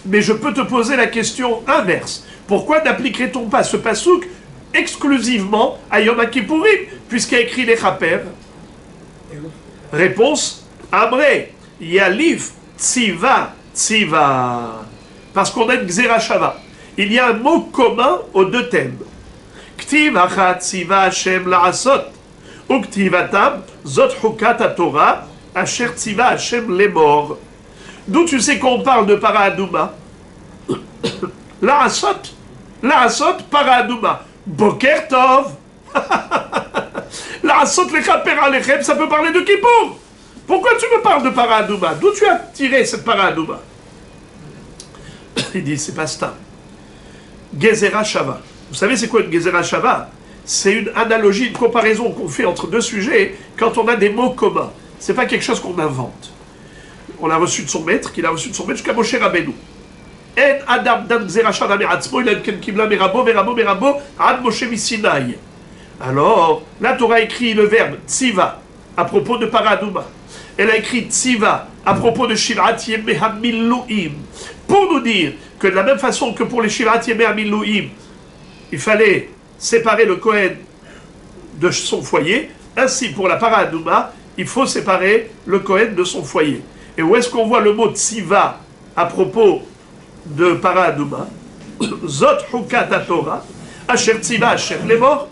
Mais je peux te poser la question inverse. Pourquoi n'appliquerait-on pas ce pasouk exclusivement à Yom Kippourim, puisqu'il y a écrit les chaper? Réponse, Amré, Yalif, Tziva, Tziva. Parce qu'on a une Xerashava. Il y a un mot commun aux deux thèmes. Ktiv achat Tziva Hashem la'asot. Ou Ktivatam, Zot Hukat Torah, Asher Tziva Hashem lemor. D'où tu sais qu'on parle de Paradouma? La'asot, Paradouma. Boker Tov. La'asot lechaper alechem, ça peut parler de Kippour. Pourquoi tu me parles de Paradouma? D'où tu as tiré cette Paradouma? Il dit, c'est pas ça. Gezerah Shava. Vous savez c'est quoi une Gezerah Shava? C'est une analogie, une comparaison qu'on fait entre deux sujets quand on a des mots communs. C'est pas quelque chose qu'on invente. On l'a reçu de son maître, qu'il a reçu de son maître jusqu'à Moshe Rabbeinu. En Adam dan Gezerah Shava meratzmo, il a ken kibla merabo, ad Moshe misinaï. Alors, la Torah écrit le verbe tziva à propos de Paradouma. Elle a écrit tziva à propos de Shivat Yemei HaMiluim. Pour nous dire que de la même façon que pour les Shivat Yemei HaMiluim, il fallait séparer le Kohen de son foyer, ainsi pour la Paradouma, il faut séparer le Kohen de son foyer. Et où est-ce qu'on voit le mot tziva à propos de Paradouma? Zot Hukat Torah, Asher Tziva Asher lemor.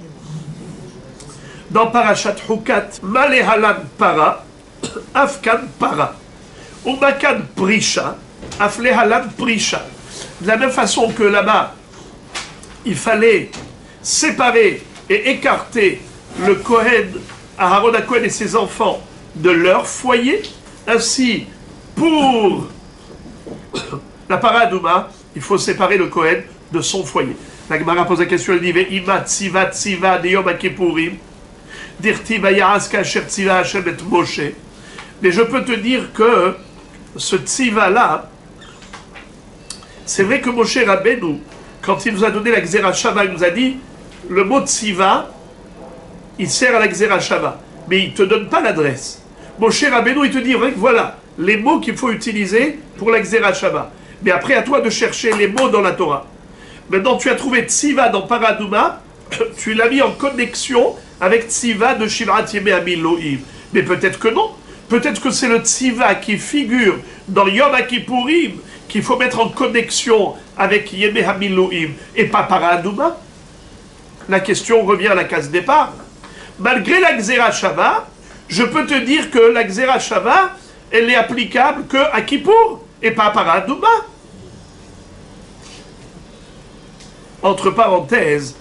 Dans Parashat Hukat, Malehalan Para, Afkan Para, Umakan Prisha, Aflehalan Prisha. De la même façon que là-bas, il fallait séparer et écarter le Kohen, Aaron HaKohen et ses enfants de leur foyer. Ainsi, pour la paradouma, il faut séparer le Kohen de son foyer. La Gemara pose la question, elle dit Ve'ima tziva tziva de Yom HaKippurim, dirti vaya'as kasher tziva Hashem et Moshe. Mais je peux te dire que ce tziva-là, c'est vrai que Moshe Rabbeinu, quand il nous a donné la Gzera Shava, il nous a dit le mot tziva, il sert à la Gzera Shava, mais il ne te donne pas l'adresse. Moshe Rabbeinu, il te dit voilà les mots qu'il faut utiliser pour la Gzera Shava. Mais après, à toi de chercher les mots dans la Torah. Maintenant, tu as trouvé tziva dans Paradouma, tu l'as mis en connexion avec tziva de Shivrat Yemei HaMiloim. Mais peut-être que non. Peut-être que c'est le tziva qui figure dans Yom HaKippurim qu'il faut mettre en connexion avec Yemei HaMiloim et pas Paradouma. La question revient à la case départ. Malgré la Gzera Shava, je peux te dire que la Gzera Shava, elle est applicable que à Kippour et pas à Paradouma. Entre parenthèses,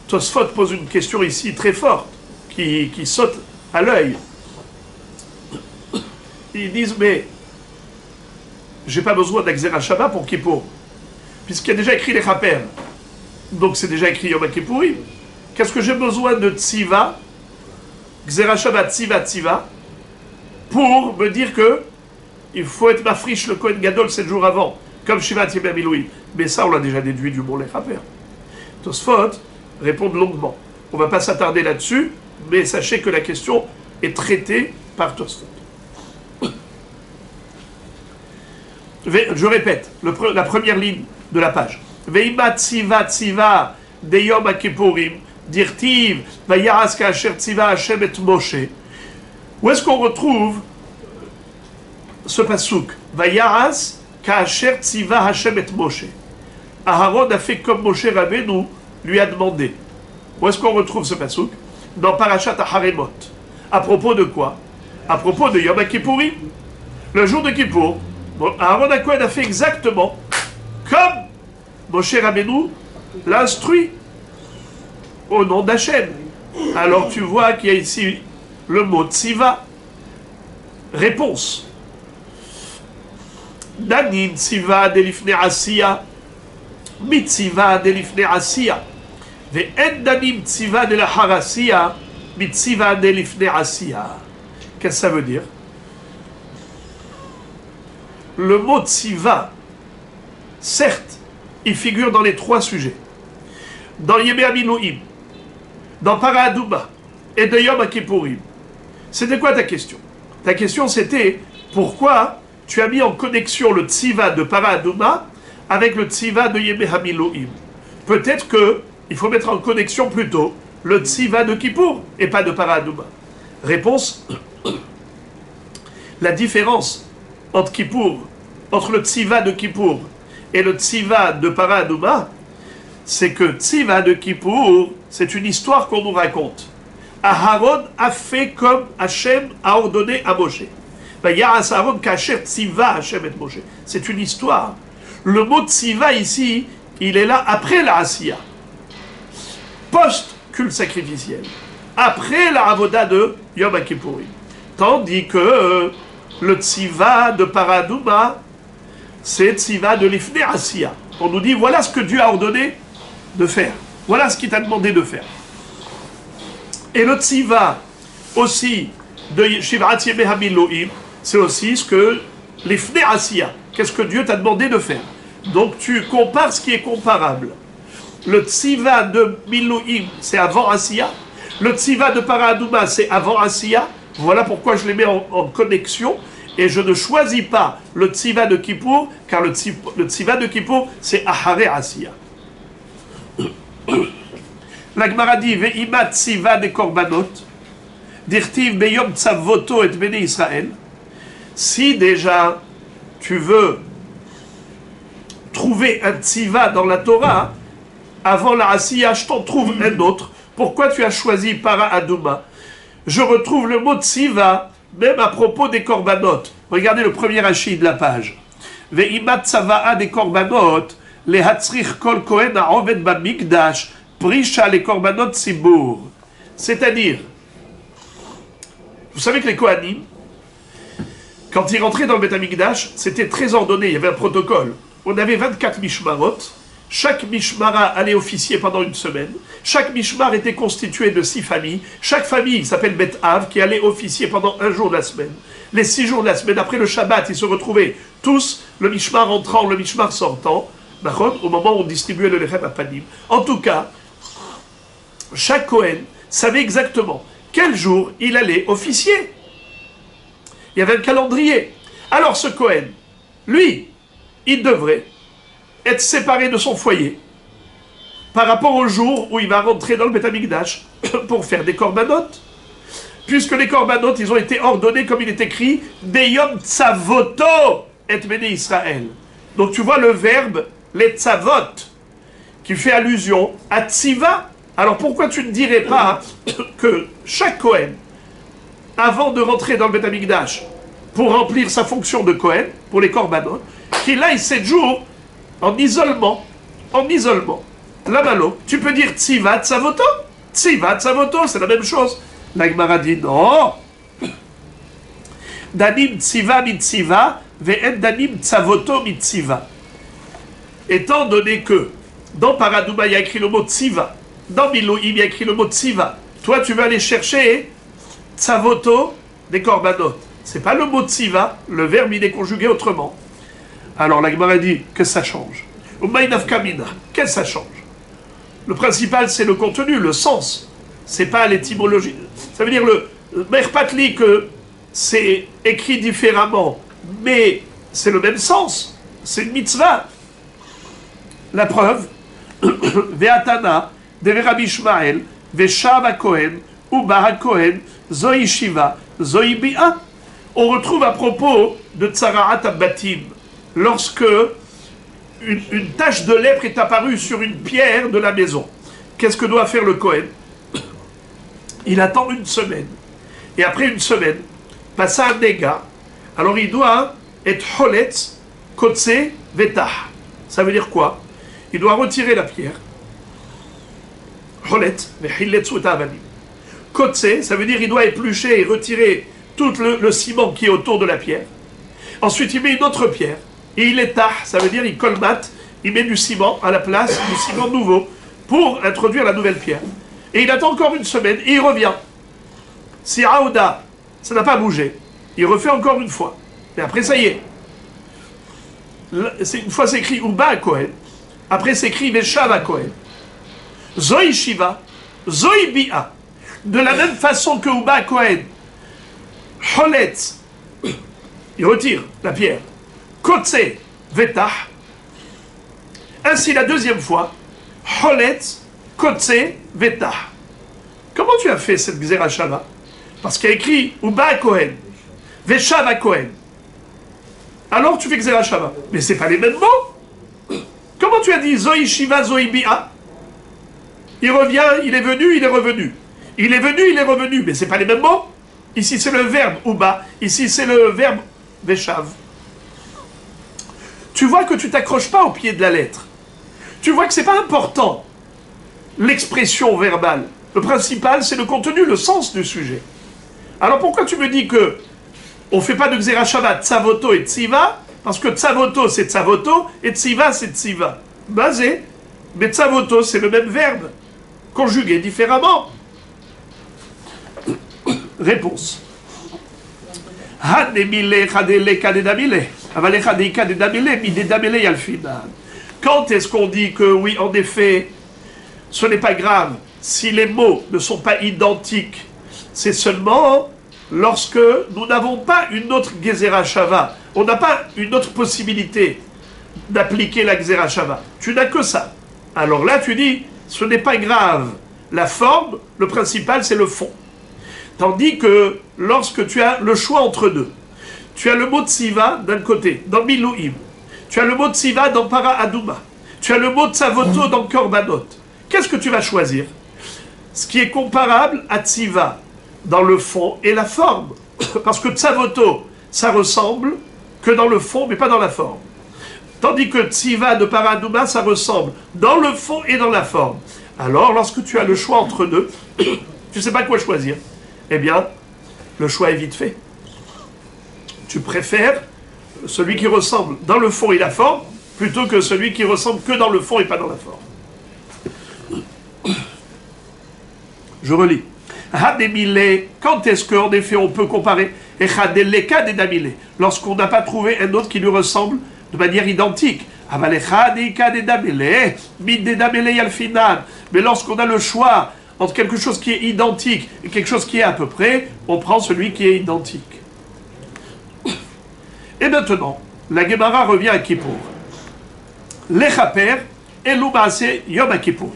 Tosfot pose une question ici très forte, qui saute à l'œil. Ils disent, mais j'ai pas besoin d'Axera Shava pour Kippour, puisqu'il y a déjà écrit les Chaper. Donc c'est déjà écrit Yom HaKippourim. Qu'est-ce que j'ai besoin de Tziva, Xera Shava, Tziva, Tziva, pour me dire que il faut être mafriche le Kohen Gadol 7 jours avant, comme Shivat Yemei HaMiloim. Mais ça, on l'a déjà déduit du mot les Chaper. Tosfot répondent longuement. On ne va pas s'attarder là-dessus, mais sachez que la question est traitée par Tosfot. Je répète, la première ligne de la page. Veima tziva tziva de Yom HaKippurim, dirtiv, vayaras ka'asher tziva Hashem et Moshe. Où est-ce qu'on retrouve ce pasouk? Vayaras ka'asher tziva Hashem et Moshe. Aaron a fait comme Moshe Rabbeinu lui a demandé. Où est-ce qu'on retrouve ce pasouk? Dans Parashat HaHaremot. À propos de quoi? À propos de Yom HaKippurim. Le jour de Kippour, Aaron HaKohen a fait exactement comme Moshe Rabbeinu l'a instruit au nom d'Hachem. Alors tu vois qu'il y a ici le mot tziva. Réponse. Danin tziva delifne asiya. Mitziva de l'ifne asiya. Ve'en danim tziva de la harasiya. Mitziva de l'ifne asiya. Qu'est-ce que ça veut dire? Le mot tziva, certes, il figure dans les trois sujets. Dans Yemei HaMiloim, dans Paradouma et de Yom HaKippourim. C'était quoi ta question? Ta question c'était, pourquoi tu as mis en connexion le tziva de Paradouma avec le tziva de Yemei HaMiloim? Peut-être qu'il faut mettre en connexion plutôt le tziva de Kippour et pas de Paradouma. Réponse, la différence entre Kippour, entre le tziva de Kippour et le tziva de Paradouma, c'est que tziva de Kippour, c'est une histoire qu'on nous raconte. Aaron a fait comme Hachem a ordonné à Moshe. Yaras Aaron kasher tziva Hachem et Moshe. C'est une histoire. Le mot tziva ici, il est là après la Asiya. Post-culte sacrificiel. Après la avoda de Yom HaKippourim. Tandis que le tziva de Paradouma, c'est tziva de l'ifne Asiya. On nous dit, voilà ce que Dieu a ordonné de faire. Voilà ce qu'il t'a demandé de faire. Et le tziva aussi de Shivrat Yemei HaMiloim, c'est aussi ce que l'ifne Asiya. Qu'est-ce que Dieu t'a demandé de faire? Donc tu compares ce qui est comparable. Le tziva de Miloim, c'est avant Asiya. Le tziva de Paradouma, c'est avant Asiya. Voilà pourquoi je les mets en connexion. Et je ne choisis pas le tziva de Kippour, car le tziva de Kippour, c'est Ahare Asiya. La Gemara dit, Ve'ima tziva de korbanot, dirtiv beyom tzavoto et bene Israël. Si déjà tu veux trouver un tziva dans la Torah, avant la Asiya, je t'en trouve un autre. Pourquoi tu as choisi Paradouma? Je retrouve le mot tziva, même à propos des korbanot. Regardez le premier hachi de la page. Ve'imat tzava'a des korbanot, le hatzrich kol kohen ha'oved bamikdash, Prisha les korbanot tzibur. C'est-à-dire, vous savez que les Kohanim, quand ils rentraient dans le Beth Amikdash, c'était très ordonné, il y avait un protocole. On avait 24 mishmarot, chaque mishmara allait officier pendant une semaine, chaque mishmar était constitué de 6 familles, chaque famille s'appelle Beth Av, qui allait officier pendant un jour de la semaine. Les 6 jours de la semaine, après le Shabbat, ils se retrouvaient tous, le mishmar entrant, le mishmar sortant, au moment où on distribuait le lechem à Panim. En tout cas, chaque Kohen savait exactement quel jour il allait officier. Il y avait un calendrier. Alors ce Kohen, lui, il devrait être séparé de son foyer par rapport au jour où il va rentrer dans le Beth Amikdash pour faire des korbanot. Puisque les korbanot, ils ont été ordonnés, comme il est écrit, Deyom Tzavoto et Bnei Israël. Donc tu vois le verbe, les Tzavot, qui fait allusion à Tziva. Alors pourquoi tu ne dirais pas que chaque Kohen, avant de rentrer dans le Beth Amikdash, pour remplir sa fonction de Kohen, pour les korbanot, qu'il aille 7 jours en isolement, la malo, tu peux dire Tziva Tzavoto, c'est la même chose. La Gemara dit non. Danim Tziva mitziva, ve'en danim Tzavoto mitziva. Étant donné que dans Paradouma il y a écrit le mot Tziva, dans Milouim il y a écrit le mot Tziva, toi tu vas aller chercher Tzavoto des korbanot. C'est pas le mot Tziva, le verbe il est conjugué autrement. Alors la Gemara dit que ça change. Qu'est-ce que ça change? Le principal c'est le contenu, le sens. C'est pas l'étymologie. Ça veut dire le Merpatli que c'est écrit différemment, mais c'est le même sens. C'est une mitzvah. La preuve, Ve'atana, Deverab Ishmael, Ve'shav HaKohen, Uba HaKohen, Zoi Shiva, Zoi Bi'a. On retrouve à propos de Tsaraat Abbatim, lorsque une tache de lèpre est apparue sur une pierre de la maison. Qu'est-ce que doit faire le Kohen? Il attend une semaine. Et après une semaine, passe un néga. Alors il doit être choletz, kotse, vetah. Ça veut dire quoi? Il doit retirer la pierre. Choletz, vechilletz utavanim. Kotse, ça veut dire il doit éplucher et retirer tout le ciment qui est autour de la pierre. Ensuite, il met une autre pierre. Et il étah, ça veut dire il colmate, il met du ciment à la place du ciment nouveau pour introduire la nouvelle pierre. Et il attend encore une semaine et il revient. Si Aouda, ça n'a pas bougé, il refait encore une fois. Et après, ça y est. Une fois c'est écrit Uba Kohen, après c'est écrit Veshav Kohen. Zoi Shiva, Zoi Bi'a. De la même façon que Uba Kohen, Choletz, il retire la pierre. Kotse, Vetah. Ainsi la deuxième fois, Choletz, Kotse, Vetah. Comment tu as fait cette Gzera Shava? Parce qu'il y a écrit Uba Kohen, Veshav Kohen. Alors tu fais Gzera Shava. Mais c'est pas les mêmes mots. Comment tu as dit Zoi Shiva, Zoi Bi'a? Il revient, il est venu, il est revenu. Il est venu, il est revenu. Mais c'est pas les mêmes mots. Ici c'est le verbe Uba, ici c'est le verbe Veshav. Tu vois que tu t'accroches pas au pied de la lettre. Tu vois que c'est pas important l'expression verbale. Le principal, c'est le contenu, le sens du sujet. Alors pourquoi tu me dis que on fait pas de Gzera Shava, Tzavoto et Tziva? Parce que Tzavoto, c'est Tzavoto, et Tziva, c'est Tziva. Basé. Mais Tzavoto, c'est le même verbe, conjugué différemment. Réponse. Quand est-ce qu'on dit que oui, en effet, ce n'est pas grave si les mots ne sont pas identiques? C'est seulement lorsque nous n'avons pas une autre Gezerah Shava. On n'a pas une autre possibilité d'appliquer la Gezerah Shava. Tu n'as que ça. Alors là, tu dis, ce n'est pas grave. La forme, le principal, c'est le fond. Tandis que lorsque tu as le choix entre deux, tu as le mot Tziva d'un côté, dans Milouim. Tu as le mot Tziva dans Para Adouma. Tu as le mot Tzavoto dans Korbanot. Qu'est-ce que tu vas choisir? Ce qui est comparable à Tziva dans le fond et la forme. Parce que Tzavoto, ça ressemble que dans le fond, mais pas dans la forme. Tandis que Tziva de Para Adouma, ça ressemble dans le fond et dans la forme. Alors, lorsque tu as le choix entre deux, tu ne sais pas quoi choisir, eh bien, le choix est vite fait. Tu préfères celui qui ressemble dans le fond et la forme, plutôt que celui qui ressemble que dans le fond et pas dans la forme. Je relis. Quand est-ce qu'en effet on peut comparer lorsqu'on n'a pas trouvé un autre qui lui ressemble de manière identique. Mais lorsqu'on a le choix entre quelque chose qui est identique et quelque chose qui est à peu près, on prend celui qui est identique. Et maintenant, la Gemara revient à Kippour. L'Echaper et l'Umaase Yom Kippour.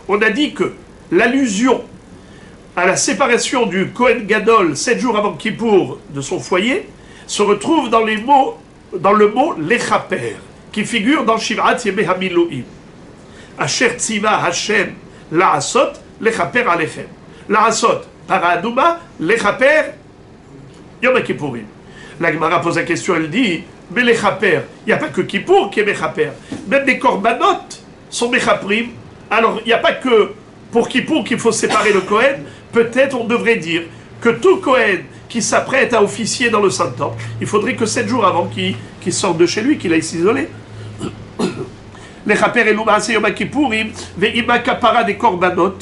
On a dit que l'allusion à la séparation du Kohen Gadol 7 jours avant Kippour de son foyer se retrouve dans le mot l'Echaper, qui figure dans Shiv'at Yemei HaMiluim. Asher Tziva Hashem La'asot l'Echaper Alechem. La'asot Paraduma l'Echaper Yom Kippourim. La Gemara pose la question, elle dit, mais l'Echaper, il n'y a pas que Kippour qui est Mechaper. Même les Korbanot sont Mechaprim. Alors, il n'y a pas que pour Kippour qu'il faut séparer le Kohen. Peut-être on devrait dire que tout Kohen qui s'apprête à officier dans le Saint-Temple, il faudrait que 7 jours avant qu'il sorte de chez lui, qu'il aille s'isoler. L'Echaper et l'Umaase Yom Kippourim, ve'ima kapara des Korbanot.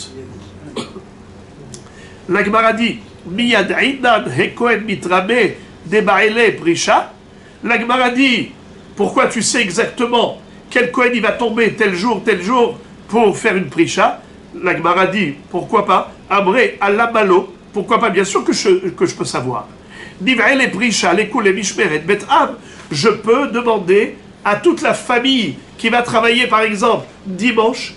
La Gemara dit, miyad inan he Kohen mitrame de ba'ele prisha. La Gemara dit, pourquoi tu sais exactement quel Kohen il va tomber tel jour pour faire une prisha? La Gemara dit, pourquoi pas? Amré alamalo, pourquoi pas? Bien sûr que je peux savoir. Niv'ele prisha, l'écoule mishmeret bet av. Je peux demander à toute la famille qui va travailler, par exemple, dimanche,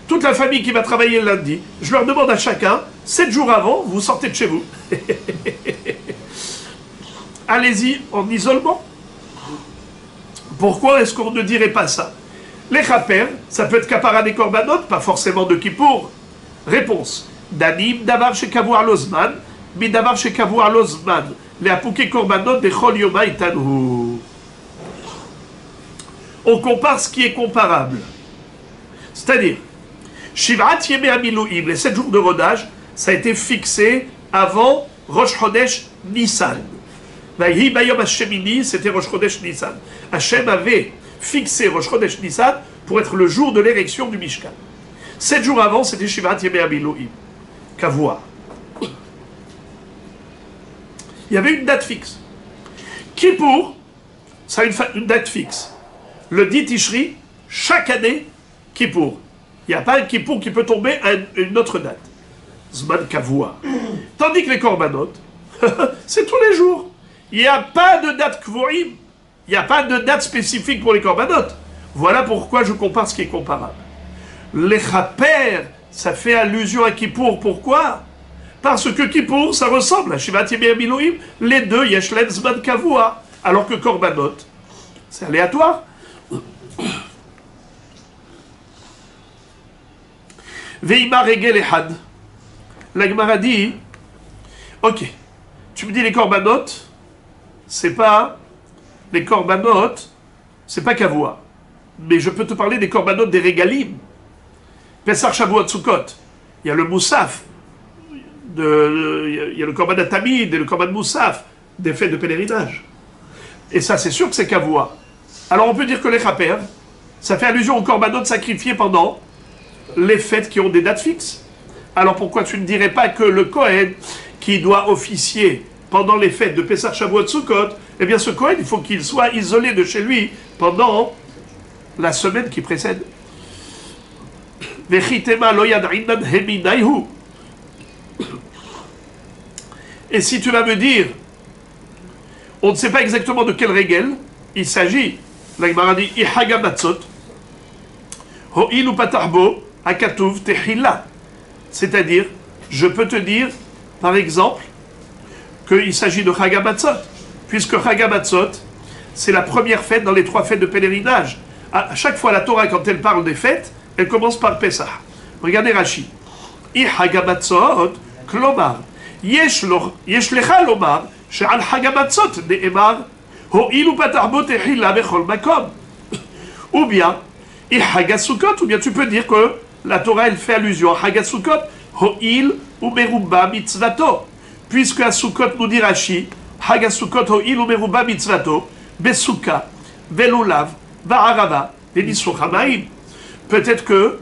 toute la famille qui va travailler lundi, je leur demande à chacun, 7 jours avant, vous sortez de chez vous. Allez-y en isolement. Pourquoi est-ce qu'on ne dirait pas ça? Les chaper, ça peut être kapara des korbanot, pas forcément de Kippour. Réponse. Danim davar shekavu alozman, mi davar shekavu alozman, les apouké korbanot de chol yoma itanhu. On compare ce qui est comparable. C'est-à-dire, Shiv'at Yemei HaMiluim, les 7 jours de rodage, ça a été fixé avant Rosh Chodesh Nissan. Vayhi Bayom Hashemini, c'était Rosh Chodesh Nissan. Hachem avait fixé Rosh Chodesh Nissan pour être le jour de l'érection du Mishkan. 7 jours avant, c'était Shiv'at Yemei HaMiluim. Kavua. Il y avait une date fixe. Kippour, ça a une date fixe. Le 10 Tishri, chaque année, Kippour. Il n'y a pas un Kippour qui peut tomber à une autre date. Zman Kavua. Tandis que les Korbanot, c'est tous les jours. Il n'y a pas de date Kvurim. Il n'y a pas de date spécifique pour les Korbanot. Voilà pourquoi je compare ce qui est comparable. Les Chaper, ça fait allusion à Kippour. Pourquoi? Parce que Kippour, ça ressemble à Shiv'at Yemei HaMiluim. Les deux, Yeshlem Zman Kavua. Alors que Korbanot, c'est aléatoire. Veima regel ehad. La Gemara dit, ok, tu me dis les korbanot, c'est pas les korbanot, c'est pas Kavua. Mais je peux te parler des korbanot des régalim. Pesach Shavuot Sukkot. Il y a le Moussaf, il y a le korban Tamid et le korban Moussaf, des fêtes de pèlerinage. Et ça, c'est sûr que c'est Kavua. Alors on peut dire que les chaper, ça fait allusion aux korbanot sacrifiés pendant les fêtes qui ont des dates fixes. Alors pourquoi tu ne dirais pas que le Kohen qui doit officier pendant les fêtes de Pesach Shavuot Sukkot, eh bien ce Kohen, il faut qu'il soit isolé de chez lui pendant la semaine qui précède. Et si tu vas me dire, on ne sait pas exactement de quelle règle il s'agit, la Gemara dit Ihaga Matzot, Ho'ilu Patarbo, Akatuv Tehila. C'est-à-dire, je peux te dire, par exemple, qu'il s'agit de Chag HaMatzot, puisque Chag HaMatzot, c'est la première fête dans les 3 fêtes de pèlerinage. À chaque fois, la Torah, quand elle parle des fêtes, elle commence par Pesach. Regardez Rashi. Chag HaMatzot, Klomar. Yesh lecha lomar, she'al Chag HaMatzot ne'emar, ho'ilu patarbo tehila bechol makom. Ou bien, Chag HaSukkot, ou bien tu peux dire que la Torah, elle fait allusion à Chag Sukkot, Ho'il ou Meruba mitzvato. Puisque à Sukkot, nous dit Rashi, Chag Sukkot, Ho'il ou Meruba mitzvato, Besukka, Velulav, Va'arava, Venisur Hamaim. Peut-être que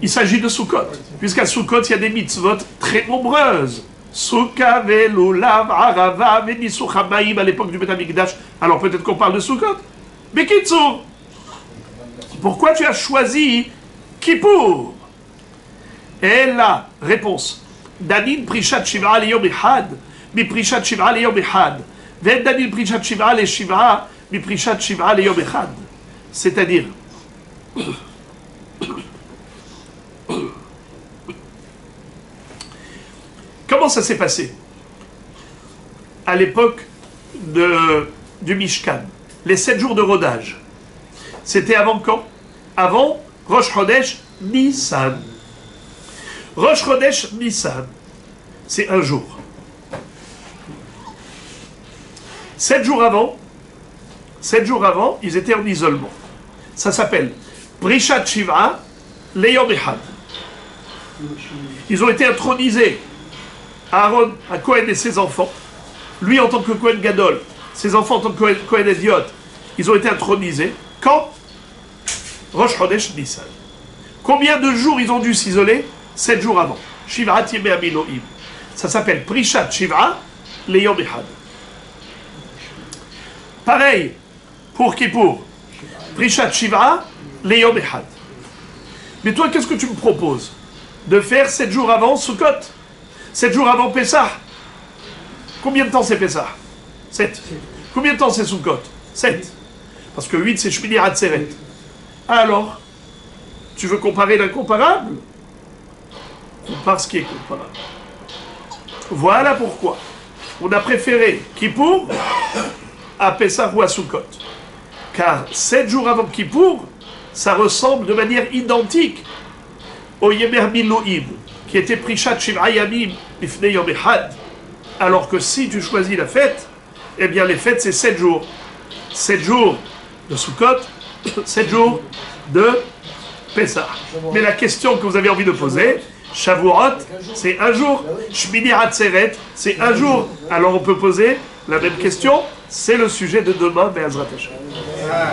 il s'agit de Sukkot, puisqu'à Sukkot, il y a des mitzvot très nombreuses. Sukka, Velulav, Arava, Venisur Hamaim à l'époque du Beth Amikdash. Alors peut-être qu'on parle de Sukkot. Mais Kitsur, pourquoi tu as choisi Kippour? Et la réponse, Danin Prishat Shiv'a le Yom Echad, mi Prishat Shiv'a le Yom Echad, Ven Danin Prishat Shiv'a le Shiv'a, mi Prishat Shiv'a le Yom Echad. C'est-à-dire, comment ça s'est passé à l'époque du Mishkan? Les 7 jours de rodage. C'était avant quand? Avant Rosh Chodesh Nissan. Rosh Chodesh Nissan, c'est un jour. 7 jours avant, ils étaient en isolement. Ça s'appelle Prishat Shiv'a Leyom Echad. Ils ont été intronisés. Aaron, à Cohen et ses enfants, lui en tant que Cohen Gadol, ses enfants en tant que Cohen Idiot, ils ont été intronisés. Quand? Rosh Chodesh Nissan. Combien de jours ils ont dû s'isoler? 7 jours avant. Shiv'at Yemei Amiloim. Ça s'appelle Prishat Shiv'a Leyom Echad. Pareil pour Kippour. Prishat Shiv'a Leyom Echad. Mais toi, qu'est-ce que tu me proposes? De faire 7 jours avant Sukkot, 7 jours avant Pessah. Combien de temps c'est Pessah? 7. Combien de temps c'est Sukkot? 7. Parce que 8 c'est Shmini Atzeret. Alors, tu veux comparer l'incomparable? Compare ce qui est comparable. Voilà pourquoi on a préféré Kippour à Pessah ou à Sukkot. Car 7 jours avant Kippour, ça ressemble de manière identique au Yemer Miloim, qui était Prishat Shiv'a Yamim Ifnei Yom Echad. Alors que si tu choisis la fête, eh bien les fêtes c'est 7 jours. 7 jours de Sukkot, 7 jours de Pessah. Mais la question que vous avez envie de poser, Shavuot, c'est un jour. Shmini Atzeret, c'est un jour. Alors on peut poser la même question, c'est le sujet de demain, Be'ezrat Hashem.